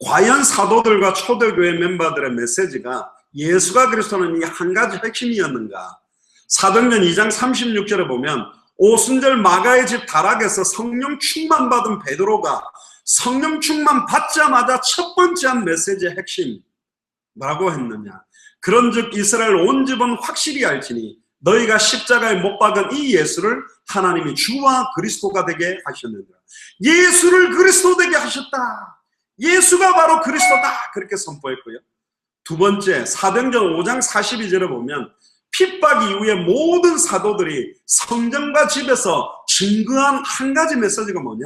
과연 사도들과 초대교회 멤버들의 메시지가 예수가 그리스도는 이 한 가지 핵심이었는가? 사도행전 2장 36절에 보면 오순절 마가의 집 다락에서 성령 충만 받은 베드로가 성령 충만 받자마자 첫 번째 한 메시지의 핵심 뭐라고 했느냐? 그런즉 이스라엘 온 집은 확실히 알지니 너희가 십자가에 못 박은 이 예수를 하나님이 주와 그리스도가 되게 하셨느니라. 예수를 그리스도 되게 하셨다. 예수가 바로 그리스도다. 그렇게 선포했고요. 두 번째 사도행전 5장 42절에 보면 핍박 이후에 모든 사도들이 성전과 집에서 증거한 한 가지 메시지가 뭐냐?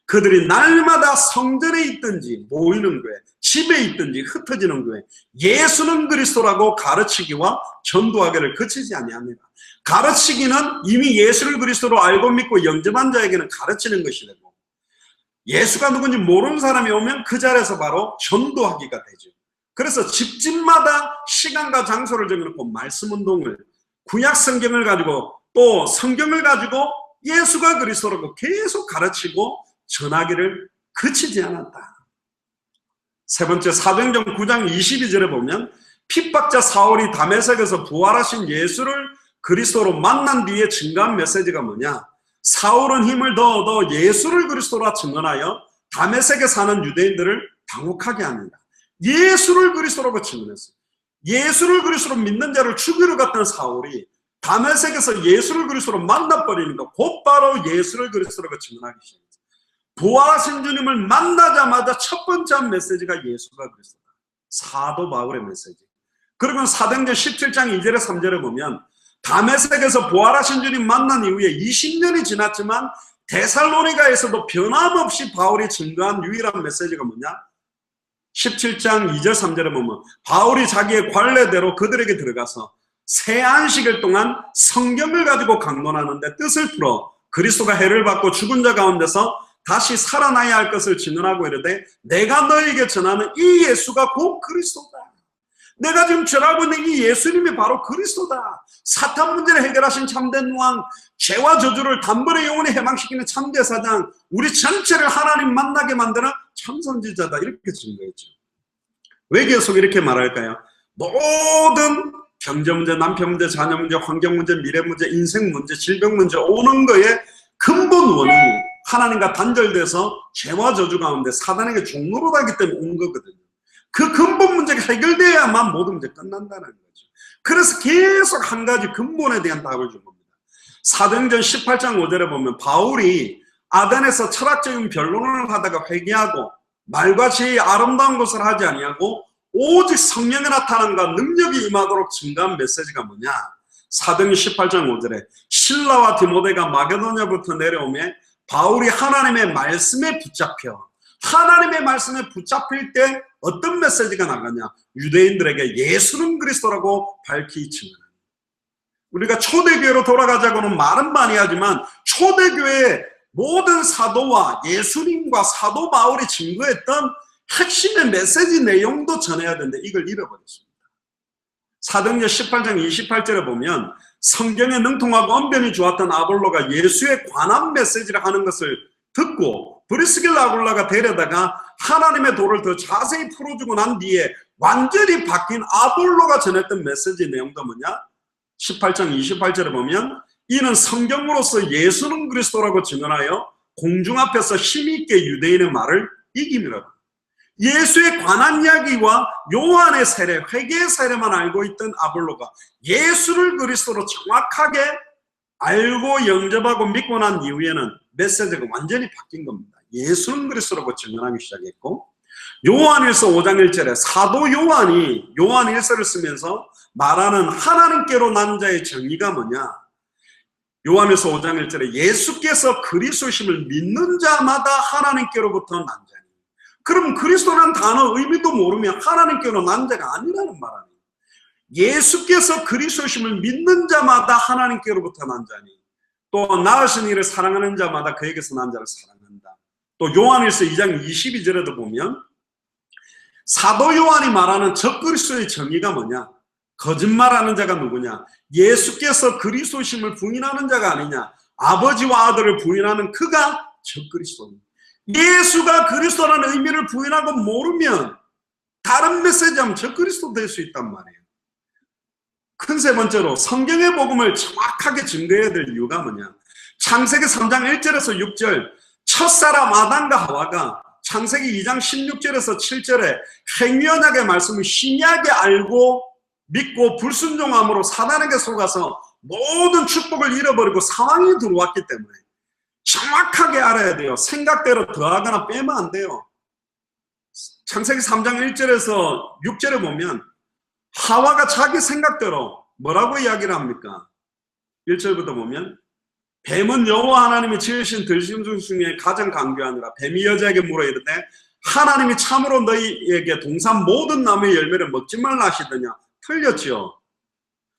그들이 날마다 성전에 있든지 모이는 교회, 집에 있든지 흩어지는 교회, 예수는 그리스도라고 가르치기와 전도하기를 그치지 아니합니다. 가르치기는 이미 예수를 그리스도로 알고 믿고 영접한 자에게는 가르치는 것이 되고, 예수가 누군지 모르는 사람이 오면 그 자리에서 바로 전도하기가 되죠. 그래서 집집마다 시간과 장소를 정해놓고 말씀운동을, 구약 성경을 가지고 또 성경을 가지고 예수가 그리스도라고 계속 가르치고 전하기를 그치지 않았다. 세 번째 사도행전 9장 22절에 보면 핍박자 사울이 다메섹에서 부활하신 예수를 그리스도로 만난 뒤에 증거한 메시지가 뭐냐? 사울은 힘을 더 얻어 예수를 그리스도라 증언하여 다메섹에 사는 유대인들을 당혹하게 합니다. 예수를 그리스도라고 증언했어요. 예수를 그리스도로 믿는 자를 죽이러 갔던 사울이 다메섹에서 예수를 그리스도로 만나버리니까 곧바로 예수를 그리스도로 증언하기 시작했어요. 부활하신 주님을 만나자마자 첫 번째 한 메시지가 예수가 그리스도다. 사도 바울의 메시지. 그리고 사도행전 17장 2절에 3절에 보면 다메섹에서 부활하신 주님 만난 이후에 20년이 지났지만 데살로니가에서도 변함없이 바울이 증거한 유일한 메시지가 뭐냐? 17장 2절 3절에 보면 바울이 자기의 관례대로 그들에게 들어가서 새 안식일 동안 성경을 가지고 강론하는데 뜻을 풀어 그리스도가 해를 받고 죽은 자 가운데서 다시 살아나야 할 것을 증언하고 이르되 내가 너에게 전하는 이 예수가 곧 그리스도다. 내가 지금 전하고 있는 이 예수님이 바로 그리스도다. 사탄 문제를 해결하신 참된 왕, 죄와 저주를 단번에 영원히 해방시키는 참대사장, 우리 전체를 하나님 만나게 만드는 참선지자다. 이렇게 증거했죠. 왜 계속 이렇게 말할까요? 모든 경제 문제, 남편 문제, 자녀 문제, 환경 문제, 미래 문제, 인생 문제, 질병 문제 오는 거에 근본 원인이 하나님과 단절돼서 죄와 저주 가운데 사단에게 종로로 가기 때문에 온 거거든요. 그 근본 문제가 해결돼야만 모든 문제 끝난다는 거죠. 그래서 계속 한 가지 근본에 대한 답을 준 겁니다. 사도행전 18장 5절에 보면 바울이 아덴에서 철학적인 변론을 하다가 회개하고 말과 지혜의 아름다운 것을 하지 아니하고 오직 성령의 나타남과 능력이 임하도록 증가한 메시지가 뭐냐? 사도행전 18장 5절에 실라와 디모데가 마게도냐부터 내려오며 바울이 하나님의 말씀에 붙잡혀 하나님의 말씀에 붙잡힐 때 어떤 메시지가 나가냐? 유대인들에게 예수는 그리스도라고 밝히 증언합니다. 우리가 초대교회로 돌아가자고는 말은 많이 하지만 초대교회의 모든 사도와 예수님과 사도 바울이 증거했던 핵심의 메시지 내용도 전해야 되는데 이걸 잃어버렸습니다. 사도행전 18장 28절에 보면 성경에 능통하고 언변이 좋았던 아볼로가 예수에 관한 메시지를 하는 것을 듣고 브리스길라 아굴라가 데려다가 하나님의 도를 더 자세히 풀어주고 난 뒤에 완전히 바뀐 아볼로가 전했던 메시지 내용도 뭐냐? 18장 28절에 보면 이는 성경으로서 예수는 그리스도라고 증언하여 공중 앞에서 힘있게 유대인의 말을 이김이라. 예수에 관한 이야기와 요한의 세례, 회개의 세례만 알고 있던 아볼로가 예수를 그리스도로 정확하게 알고 영접하고 믿고 난 이후에는 메시지가 완전히 바뀐 겁니다. 예수는 그리스도라고 증언하기 시작했고 요한일서 5장 1절에 사도 요한이 요한일서를 쓰면서 말하는 하나님께로 난 자의 정의가 뭐냐? 요한일서 5장 1절에 예수께서 그리스도심을 믿는 자마다 하나님께로부터 난 자니. 그럼 그리스도라는 단어 의미도 모르면 하나님께로 난 자가 아니라는 말 아니에요. 예수께서 그리스도심을 믿는 자마다 하나님께로부터 난 자니. 또 나으신 이를 사랑하는 자마다 그에게서 난 자를 사랑한다. 또 요한일서 2장 22절에도 보면 사도 요한이 말하는 적그리스도의 정의가 뭐냐? 거짓말하는 자가 누구냐? 예수께서 그리스도심을 부인하는 자가 아니냐? 아버지와 아들을 부인하는 그가 적그리스도입니다. 예수가 그리스도라는 의미를 부인하고 모르면 다른 메시지하면 적그리스도 될 수 있단 말이에요. 큰 세 번째로 성경의 복음을 정확하게 증거해야 될 이유가 뭐냐? 창세기 3장 1절에서 6절 첫사람 아담과 하와가 창세기 2장 16절에서 7절에 행위언약의 말씀을 신약에 알고 믿고 불순종함으로 사단에게 속아서 모든 축복을 잃어버리고 상황이 들어왔기 때문에 정확하게 알아야 돼요. 생각대로 더하거나 빼면 안 돼요. 창세기 3장 1절에서 6절에 보면 하와가 자기 생각대로 뭐라고 이야기를 합니까? 1절부터 보면 뱀은 여호와 하나님이 지으신 들짐승 중에 가장 강교하니라. 뱀이 여자에게 물어 이르되 하나님이 참으로 너희에게 동산 모든 나무의 열매를 먹지 말라 하시더냐? 틀렸죠.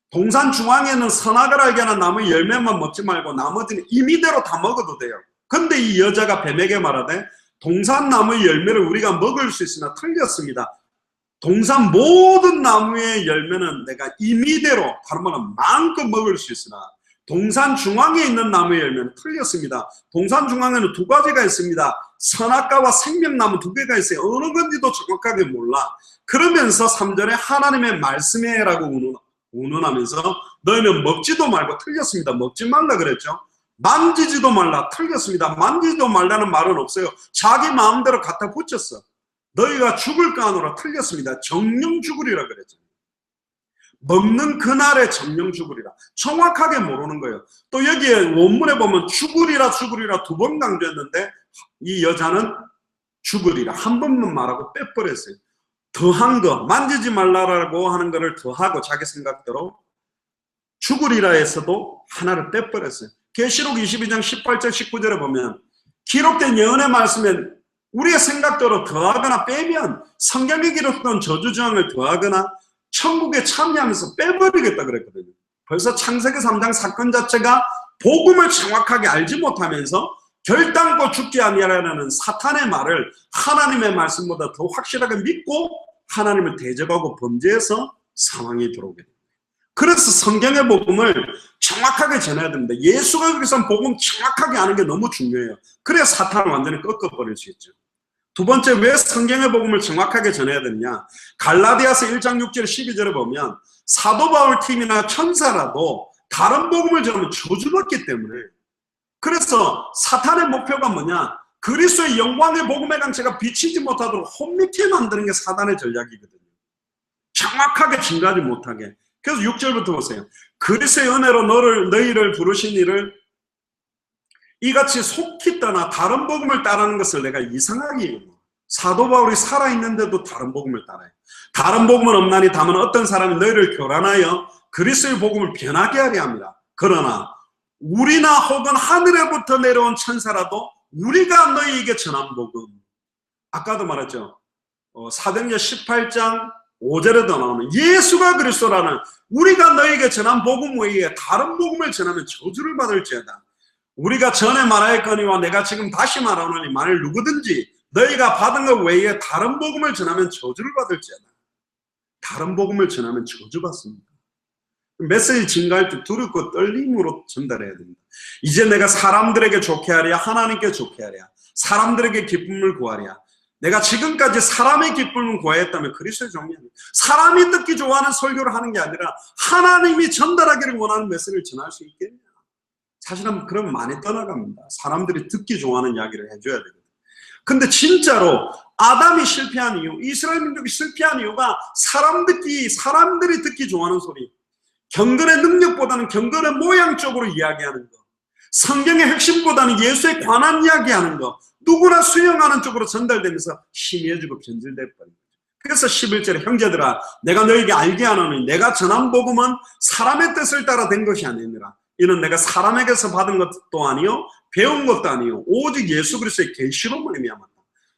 동산 중앙에는 선악을 알게 하는 나무의 열매만 먹지 말고 나머지는 임의대로 다 먹어도 돼요. 근데 이 여자가 뱀에게 말하되 동산 나무의 열매를 우리가 먹을 수 있으나 틀렸습니다. 동산 모든 나무의 열매는 내가 임의대로 다른 말은 마음껏 먹을 수 있으나 동산 중앙에 있는 나무의 열매는 틀렸습니다. 동산 중앙에는 두 가지가 있습니다. 선악과와 생명나무 두 개가 있어요. 어느 건지도 정확하게 몰라. 그러면서 3절에 하나님의 말씀에 라고 운운하면서 너희는 먹지도 말고 틀렸습니다. 먹지 말라 그랬죠. 만지지도 말라 틀렸습니다. 만지지도 말라는 말은 없어요. 자기 마음대로 갖다 붙였어. 너희가 죽을까 하노라 틀렸습니다. 정령 죽으리라 그랬죠. 먹는 그날에 정령 죽으리라. 정확하게 모르는 거예요. 또 여기에 원문에 보면 죽으리라 두 번 강조했는데 이 여자는 죽으리라 한 번만 말하고 빼버렸어요. 더한 거, 만지지 말라라고 하는 거를 더하고 자기 생각대로 죽으리라에서도 하나를 빼버렸어요. 계시록 22장 18절 19절에 보면 기록된 예언의 말씀에 우리의 생각대로 더하거나 빼면 성경에 기록된 저주저항을 더하거나 천국에 참여하면서 빼버리겠다 그랬거든요. 벌써 창세기 3장 사건 자체가 복음을 정확하게 알지 못하면서 결단코 죽게 아니하라는 사탄의 말을 하나님의 말씀보다 더 확실하게 믿고 하나님을 대적하고 범죄해서 상황이 들어오게 됩니다. 그래서 성경의 복음을 정확하게 전해야 됩니다. 예수가 그래서 복음 정확하게 아는 게 너무 중요해요. 그래야 사탄을 완전히 꺾어버릴 수 있죠. 두 번째, 왜 성경의 복음을 정확하게 전해야 되느냐? 갈라디아서 1장 6절 12절에 보면 사도 바울 팀이나 천사라도 다른 복음을 전하면 저주받기 때문에, 그래서 사탄의 목표가 뭐냐? 그리스도의 영광의 복음의 강체가 비치지 못하도록 혼미케 만드는 게 사탄의 전략이거든요. 정확하게 증가하지 못하게. 그래서 6절부터 보세요. 그리스도의 은혜로 너희를 부르신 이를 이같이 속히 떠나 다른 복음을 따르는 것을 내가 이상하게 여겨. 사도 바울이 살아있는데도 다른 복음을 따라요. 다른 복음은 없나니 다만 어떤 사람이 너희를 교란하여 그리스도의 복음을 변하게 하려 합니다. 그러나 우리나 혹은 하늘에부터 내려온 천사라도 우리가 너희에게 전한 복음, 아까도 말했죠. 사도행전 18장 5절에도 나오는 예수가 그리스도라는 우리가 너희에게 전한 복음 외에 다른 복음을 전하면 저주를 받을지어다. 우리가 전에 말하였거니와 내가 지금 다시 말하노니 만일 누구든지 너희가 받은 것 외에 다른 복음을 전하면 저주를 받을지어다. 다른 복음을 전하면 저주받습니다. 메시지 증가할 때 두렵고 떨림으로 전달해야 됩니다. 이제 내가 사람들에게 좋게 하랴 하나님께 좋게 하랴 사람들에게 기쁨을 구하랴. 내가 지금까지 사람의 기쁨을 구하였다면 그리스도의 종이입니다. 사람이 듣기 좋아하는 설교를 하는 게 아니라 하나님이 전달하기를 원하는 메시지를 전할 수 있겠냐. 사실은 그럼 많이 떠나갑니다. 사람들이 듣기 좋아하는 이야기를 해줘야 되거든요. 근데 진짜로 아담이 실패한 이유, 이스라엘 민족이 실패한 이유가 사람들이 듣기 좋아하는 소리, 경건의 능력보다는 경건의 모양 쪽으로 이야기하는 거, 성경의 핵심보다는 예수에 관한 이야기하는 거, 누구나 수용하는 쪽으로 전달되면서 희미해지고 변질돼 버린 거죠. 그래서 11절에 형제들아 내가 너에게 알게 하노니 내가 전한 복음은 사람의 뜻을 따라 된 것이 아니니라. 이는 내가 사람에게서 받은 것도 아니요 배운 것도 아니요 오직 예수 그리스도의 계시로 말미암았다.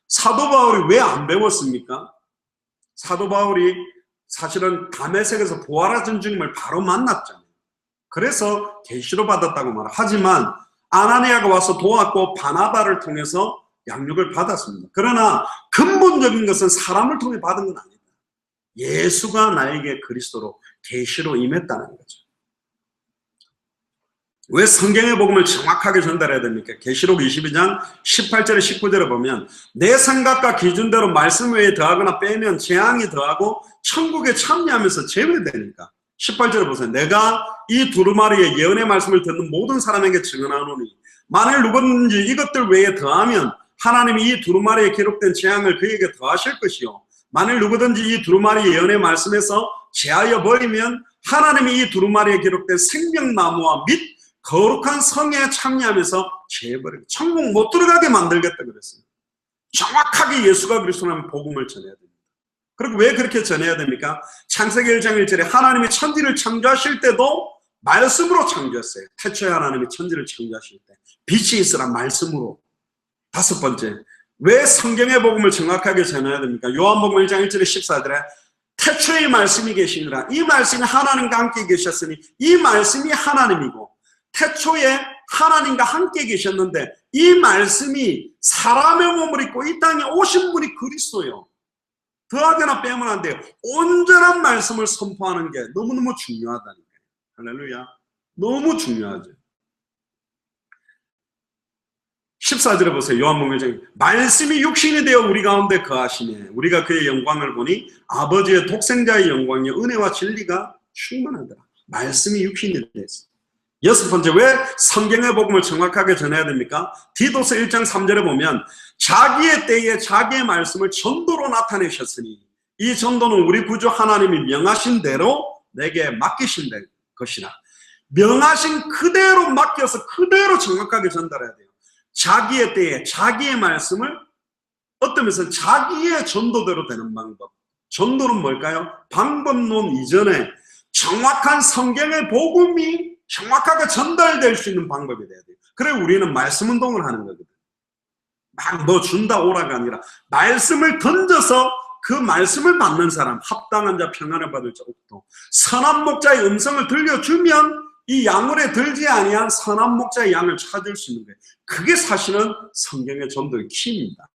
사도 바울이 왜 안 배웠습니까? 사도 바울이 사실은 다메섹에서 부활하신 주님을 바로 만났잖아요. 그래서 계시로 받았다고 말해요. 하지만 아나니아가 와서 도왔고 바나바를 통해서 양육을 받았습니다. 그러나 근본적인 것은 사람을 통해 받은 건 아니다. 예수가 나에게 그리스도로 계시로 임했다는 거죠. 왜 성경의 복음을 정확하게 전달해야 됩니까? 계시록 22장 18절에 19절에 보면 내 생각과 기준대로 말씀 외에 더하거나 빼면 재앙이 더하고 천국에 참여하면서 제외되니까. 18절에 보세요. 내가 이 두루마리의 예언의 말씀을 듣는 모든 사람에게 증언하노니 만일 누구든지 이것들 외에 더하면 하나님이 이 두루마리에 기록된 재앙을 그에게 더하실 것이요 만일 누구든지 이 두루마리 예언의 말씀에서 제하여 버리면 하나님이 이 두루마리에 기록된 생명나무와 및 거룩한 성에 참여하면서 제해버리고 천국 못 들어가게 만들겠다 그랬어요. 정확하게 예수가 그리스도라는 복음을 전해야 됩니다. 그리고 왜 그렇게 전해야 됩니까? 창세기 1장 1절에 하나님이 천지를 창조하실 때도 말씀으로 창조했어요. 태초에 하나님이 천지를 창조하실 때 빛이 있으라 말씀으로. 다섯 번째, 왜 성경의 복음을 정확하게 전해야 됩니까? 요한복음 1장 1절에 14절에 태초에 말씀이 계시니라. 이 말씀이 하나님과 함께 계셨으니 이 말씀이 하나님이고 태초에 하나님과 함께 계셨는데 이 말씀이 사람의 몸을 입고 이 땅에 오신 분이 그리스도예요. 더하거나 빼면 안 돼요. 온전한 말씀을 선포하는 게 너무너무 중요하다는 거예요. 할렐루야. 너무 중요하죠. 14절에 보세요. 요한복음 1장 말씀이 육신이 되어 우리 가운데 거하시네. 우리가 그의 영광을 보니 아버지의 독생자의 영광이 은혜와 진리가 충만하더라. 말씀이 육신이 되었어요. 여섯 번째, 왜 성경의 복음을 정확하게 전해야 됩니까? 디도서 1장 3절에 보면 자기의 때에 자기의 말씀을 전도로 나타내셨으니 이 전도는 우리 구주 하나님이 명하신 대로 내게 맡기신 것이라. 명하신 그대로 맡겨서 그대로 정확하게 전달해야 돼요. 자기의 때에 자기의 말씀을 어떤 면에서 자기의 전도대로 되는 방법. 전도는 뭘까요? 방법론 이전에 정확한 성경의 복음이 정확하게 전달될 수 있는 방법이 돼야 돼요. 그래 우리는 말씀 운동을 하는 거거든. 막 뭐 준다 오라가 아니라 말씀을 던져서 그 말씀을 받는 사람, 합당한 자 평안을 받을 자 없도. 선한 목자의 음성을 들려주면 이 양물에 들지 아니한 선한 목자의 양을 찾을 수 있는 거예요. 그게 사실은 성경의 전도의 키입니다.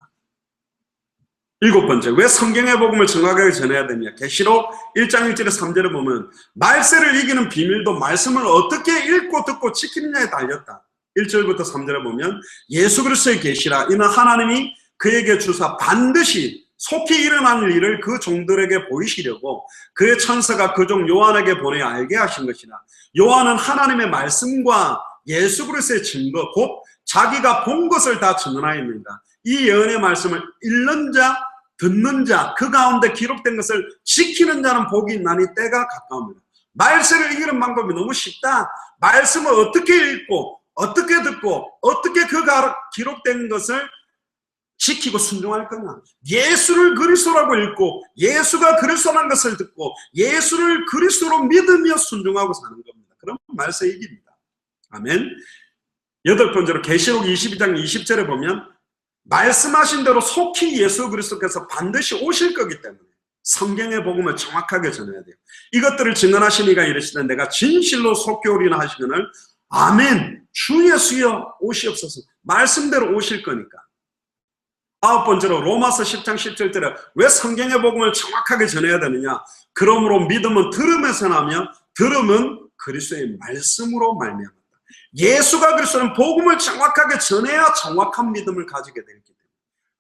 7번째, 왜 성경의 복음을 정확하게 전해야 되냐? 계시록 1장 1절에 3절에 보면 말세를 이기는 비밀도 말씀을 어떻게 읽고 듣고 지키느냐에 달렸다. 1절부터 3절에 보면 예수 그리스도의 계시라. 이는 하나님이 그에게 주사 반드시 속히 일어날 일을 그 종들에게 보이시려고 그의 천사가 그 종 요한에게 보내 알게 하신 것이라. 요한은 하나님의 말씀과 예수 그리스도의 증거 곧 자기가 본 것을 다 증언하였느니라. 이 예언의 말씀을 읽는 자 듣는 자, 그 가운데 기록된 것을 지키는 자는 복이 있나니 때가 가까웁니다. 말세를 이기는 방법이 너무 쉽다. 말씀을 어떻게 읽고 어떻게 듣고 어떻게 그 기록된 것을 지키고 순종할 거냐. 예수를 그리스도라고 읽고 예수가 그리스도라는 것을 듣고 예수를 그리스도로 믿으며 순종하고 사는 겁니다. 그럼 말세 이깁니다. 아멘. 8번째로 계시록 22장 20절에 보면 말씀하신 대로 속히 예수 그리스도께서 반드시 오실 거기 때문에 성경의 복음을 정확하게 전해야 돼요. 이것들을 증언하시니가 이르시되 내가 진실로 속히 오리라 하시거늘 아멘. 주 예수여 오시옵소서. 말씀대로 오실 거니까. 9번째로 로마서 10장 17절에 왜 성경의 복음을 정확하게 전해야 되느냐? 그러므로 믿음은 들음에서 나며 들음은 그리스도의 말씀으로 말미암았다. 예수가 그리스도는 복음을 정확하게 전해야 정확한 믿음을 가지게 되기 때문에.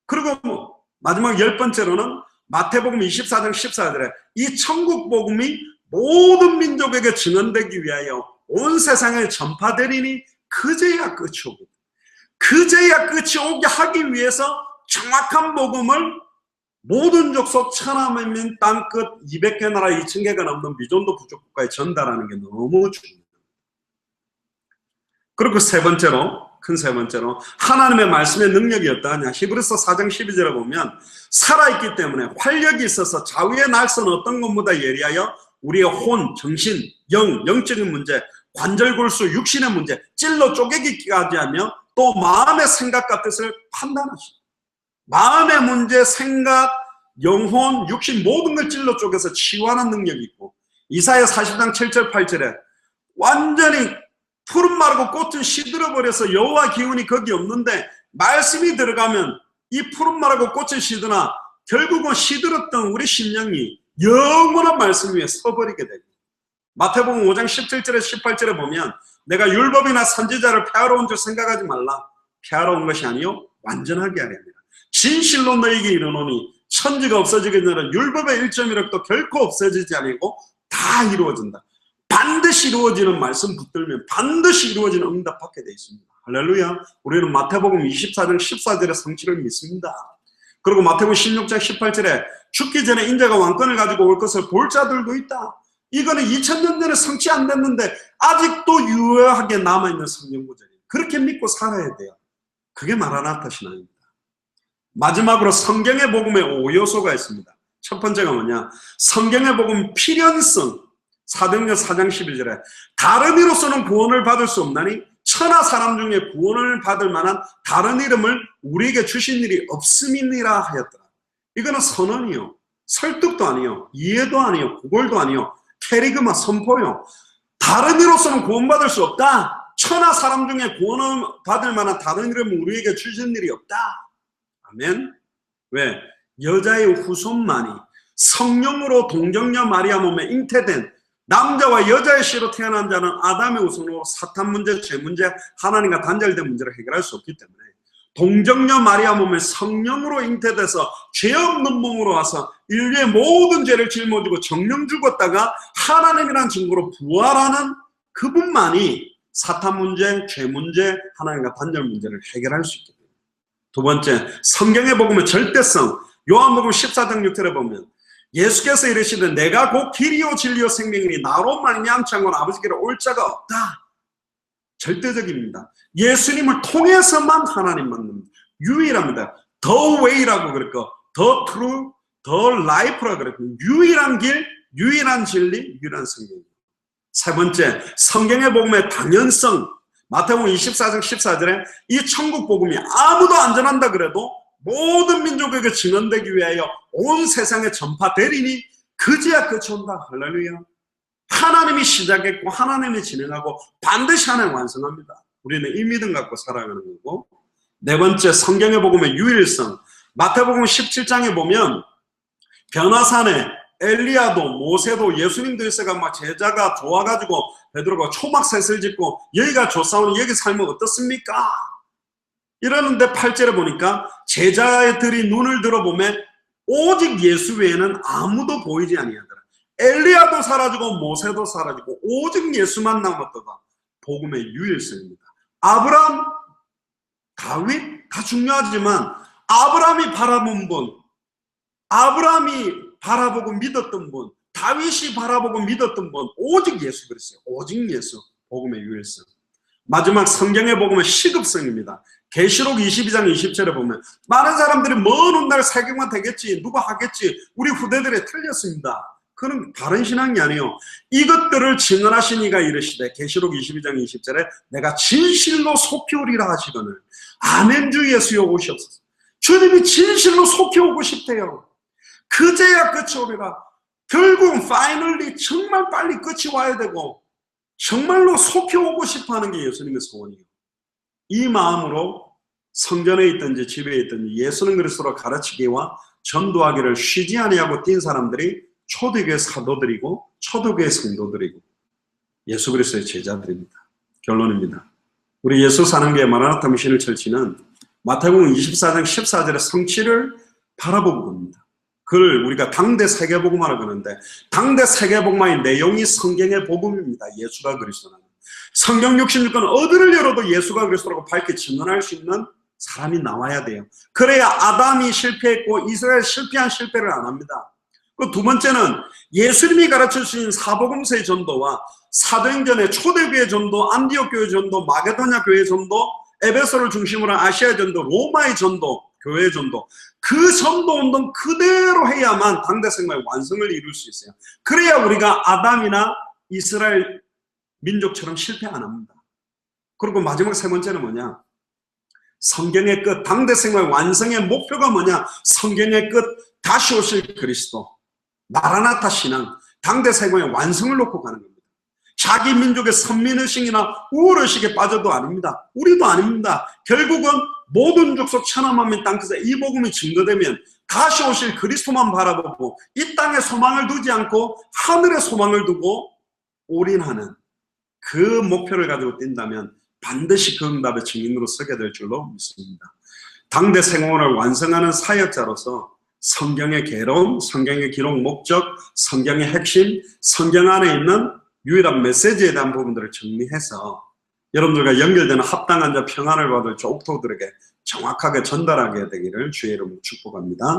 그리고 마지막 10번째로는 마태복음 24장 14절에 이 천국 복음이 모든 민족에게 증언되기 위하여 온 세상에 전파되리니 그제야 끝이 오거든. 그제야 끝이 오게 하기 위해서 정확한 복음을 모든 족속 천하만민 땅끝 200개 나라 2000개가 넘는 미존도 부족 국가에 전달하는 게 너무 중요해요. 그리고 큰 세 번째로 하나님의 말씀의 능력이 어떠하냐. 히브리서 4장 12절에 보면 살아있기 때문에 활력이 있어서 좌우의 날선 어떤 것보다 예리하여 우리의 혼, 정신, 영적인 문제, 관절 골수, 육신의 문제 찔러 쪼개기까지 하며 또 마음의 생각과 뜻을 판단하시고 마음의 문제, 생각, 영혼, 육신 모든 걸 찔러 쪼개서 치유하는 능력이 있고 이사야 40장 7절 8절에 완전히 푸른 마르고 꽃은 시들어버려서 여호와 기운이 거기 없는데 말씀이 들어가면 이 푸른 마르고 꽃은 시드나 결국은 시들었던 우리 심령이 영원한 말씀 위에 서버리게 되고 마태복음 5장 17절에 18절에 보면 내가 율법이나 선지자를 폐하러 온 줄 생각하지 말라. 폐하러 온 것이 아니요 완전하게 하려 합니다. 진실로 너에게 이르노니 천지가 없어지기 전에 율법의 1.1억도 결코 없어지지 아니고 다 이루어진다. 반드시 이루어지는 말씀 붙들면 반드시 이루어지는 응답 받게 되어 있습니다. 할렐루야. 우리는 마태복음 24장 14절의 성취를 믿습니다. 그리고 마태복음 16장 18절에 죽기 전에 인자가 왕권을 가지고 올 것을 볼 자들도 있다. 이거는 2000년 전에 성취 안 됐는데 아직도 유효하게 남아있는 성경 구절이에요. 그렇게 믿고 살아야 돼요. 그게 마라나타 신앙입니다. 마지막으로 성경의 복음에 5요소가 있습니다. 첫 번째가 뭐냐? 성경의 복음 필연성. 사도행전 4장 11절에 다른 이로서는 구원을 받을 수 없나니 천하 사람 중에 구원을 받을 만한 다른 이름을 우리에게 주신 일이 없음이니라 하였더라. 이거는 선언이요, 설득도 아니요, 이해도 아니요, 구걸도 아니요, 캐리그마 선포요. 다른 이로서는 구원받을 수 없다. 천하 사람 중에 구원을 받을 만한 다른 이름을 우리에게 주신 일이 없다. 아멘. 왜? 여자의 후손만이 성령으로 동정녀 마리아 몸에 잉태된 남자와 여자의 씨로 태어난 자는 아담의 후손으로 사탄 문제, 죄 문제, 하나님과 단절된 문제를 해결할 수 없기 때문에 동정녀 마리아 몸에 성령으로 잉태돼서 죄 없는 몸으로 와서 인류의 모든 죄를 짊어지고 정령 죽었다가 하나님이라는 증거로 부활하는 그분만이 사탄 문제, 죄 문제, 하나님과 단절 문제를 해결할 수 있기 때문에. 두 번째, 성경의 복음의 절대성. 요한복음 14장 6절에 보면 예수께서 이르시되 내가 곧 길이요 진리요 생명이니 나로 말미암지 않고는 아버지께로 올 자가 없다. 절대적입니다. 예수님을 통해서만 하나님 만납니다. 유일합니다. The way라고 그랬고 the true, the life라고 그랬고 유일한 길, 유일한 진리, 유일한 성경. 세 번째, 성경의 복음의 당연성. 마태복음 24장 14절에 이 천국 복음이 아무도 안 전한다 그래도 모든 민족에게 증언되기 위하여 온 세상에 전파되리니 그제야 끝이 온다. 할렐루야. 하나님이 시작했고 하나님이 진행하고 반드시 하나님 완성합니다. 우리는 이 믿음 갖고 살아가는 거고. 네 번째, 성경의 복음의 유일성. 마태복음 17장에 보면 변화산에 엘리야도 모세도 예수님도 있어가 막 제자가 좋아가지고 베드로가 초막셋을 짓고 여기가 조사오니 여기 살면 어떻습니까? 이러는데 8절에 보니까 제자들이 눈을 들어보면 오직 예수 외에는 아무도 보이지 아니하더라. 엘리야도 사라지고 모세도 사라지고 오직 예수만 남았다가 복음의 유일성입니다. 아브라함, 다윗 다 중요하지만 아브라함이 바라본 분, 아브라함이 바라보고 믿었던 분, 다윗이 바라보고 믿었던 분, 오직 예수 그리스도, 오직 예수, 복음의 유일성. 마지막 성경의 복음의 시급성입니다. 계시록 22장 20절에 보면 많은 사람들이 먼 훗날 세경만 되겠지, 누가 하겠지, 우리 후대들이 틀렸습니다. 그건 다른 신앙이 아니에요. 이것들을 증언하신 이가 이르시되 계시록 22장 20절에 내가 진실로 속히 오리라 하시거늘 아멘 주 예수여 오시옵소서. 주님이 진실로 속히 오고 싶대요. 그제야 끝이 오리라. 결국은 파이널리 정말 빨리 끝이 와야 되고 정말로 속히 오고 싶어하는 게 예수님의 소원이에요. 이 마음으로 성전에 있든지 집에 있든지 예수는 그리스도로 가르치기와 전도하기를 쉬지 아니하고 뛴 사람들이 초대교회 사도들이고 초대교회 성도들이고 예수 그리스도의 제자들입니다. 결론입니다. 우리 예수 사랑교회 마라나타 미션을 철치는 마태복음 24장 14절의 성취를 바라보고 봅니다. 그걸 우리가 당대 세계복음화라고 하는데 당대 세계복음화의 내용이 성경의 복음입니다. 예수가 그리스도라는. 성경 66권 어디를 열어도 예수가 그리스도라고 밝게 증언할 수 있는 사람이 나와야 돼요. 그래야 아담이 실패했고 이스라엘 실패한 실패를 안 합니다. 그 두 번째는 예수님이 가르쳐 주신 사복음서의 전도와 사도행전의 초대교회 전도, 안디옥 교회 전도, 마게도냐 교회 전도, 에베소를 중심으로 한 아시아 전도, 로마의 전도, 교회 전도, 그 전도 운동 그대로 해야만 당대 생명의 완성을 이룰 수 있어요. 그래야 우리가 아담이나 이스라엘 민족처럼 실패 안 합니다. 그리고 마지막 세 번째는 뭐냐? 성경의 끝, 당대 생명의 완성의 목표가 뭐냐? 성경의 끝, 다시 오실 그리스도, 마라나타 신앙, 당대 생명의 완성을 놓고 가는 겁니다. 자기 민족의 선민의식이나 우월의식에 빠져도 아닙니다. 우리도 아닙니다. 결국은 모든 족속 천하만민 땅끝에 이 복음이 증거되면 다시 오실 그리스도만 바라보고 이 땅에 소망을 두지 않고 하늘에 소망을 두고 올인하는 그 목표를 가지고 뛴다면 반드시 그 응답의 증인으로 서게 될 줄로 믿습니다. 당대 생활을 완성하는 사역자로서 성경의 개론, 성경의 기록 목적, 성경의 핵심, 성경 안에 있는 유일한 메시지에 대한 부분들을 정리해서 여러분들과 연결되는 합당한 자 평안을 받을 족속들에게 정확하게 전달하게 되기를 주의 이름으로 축복합니다.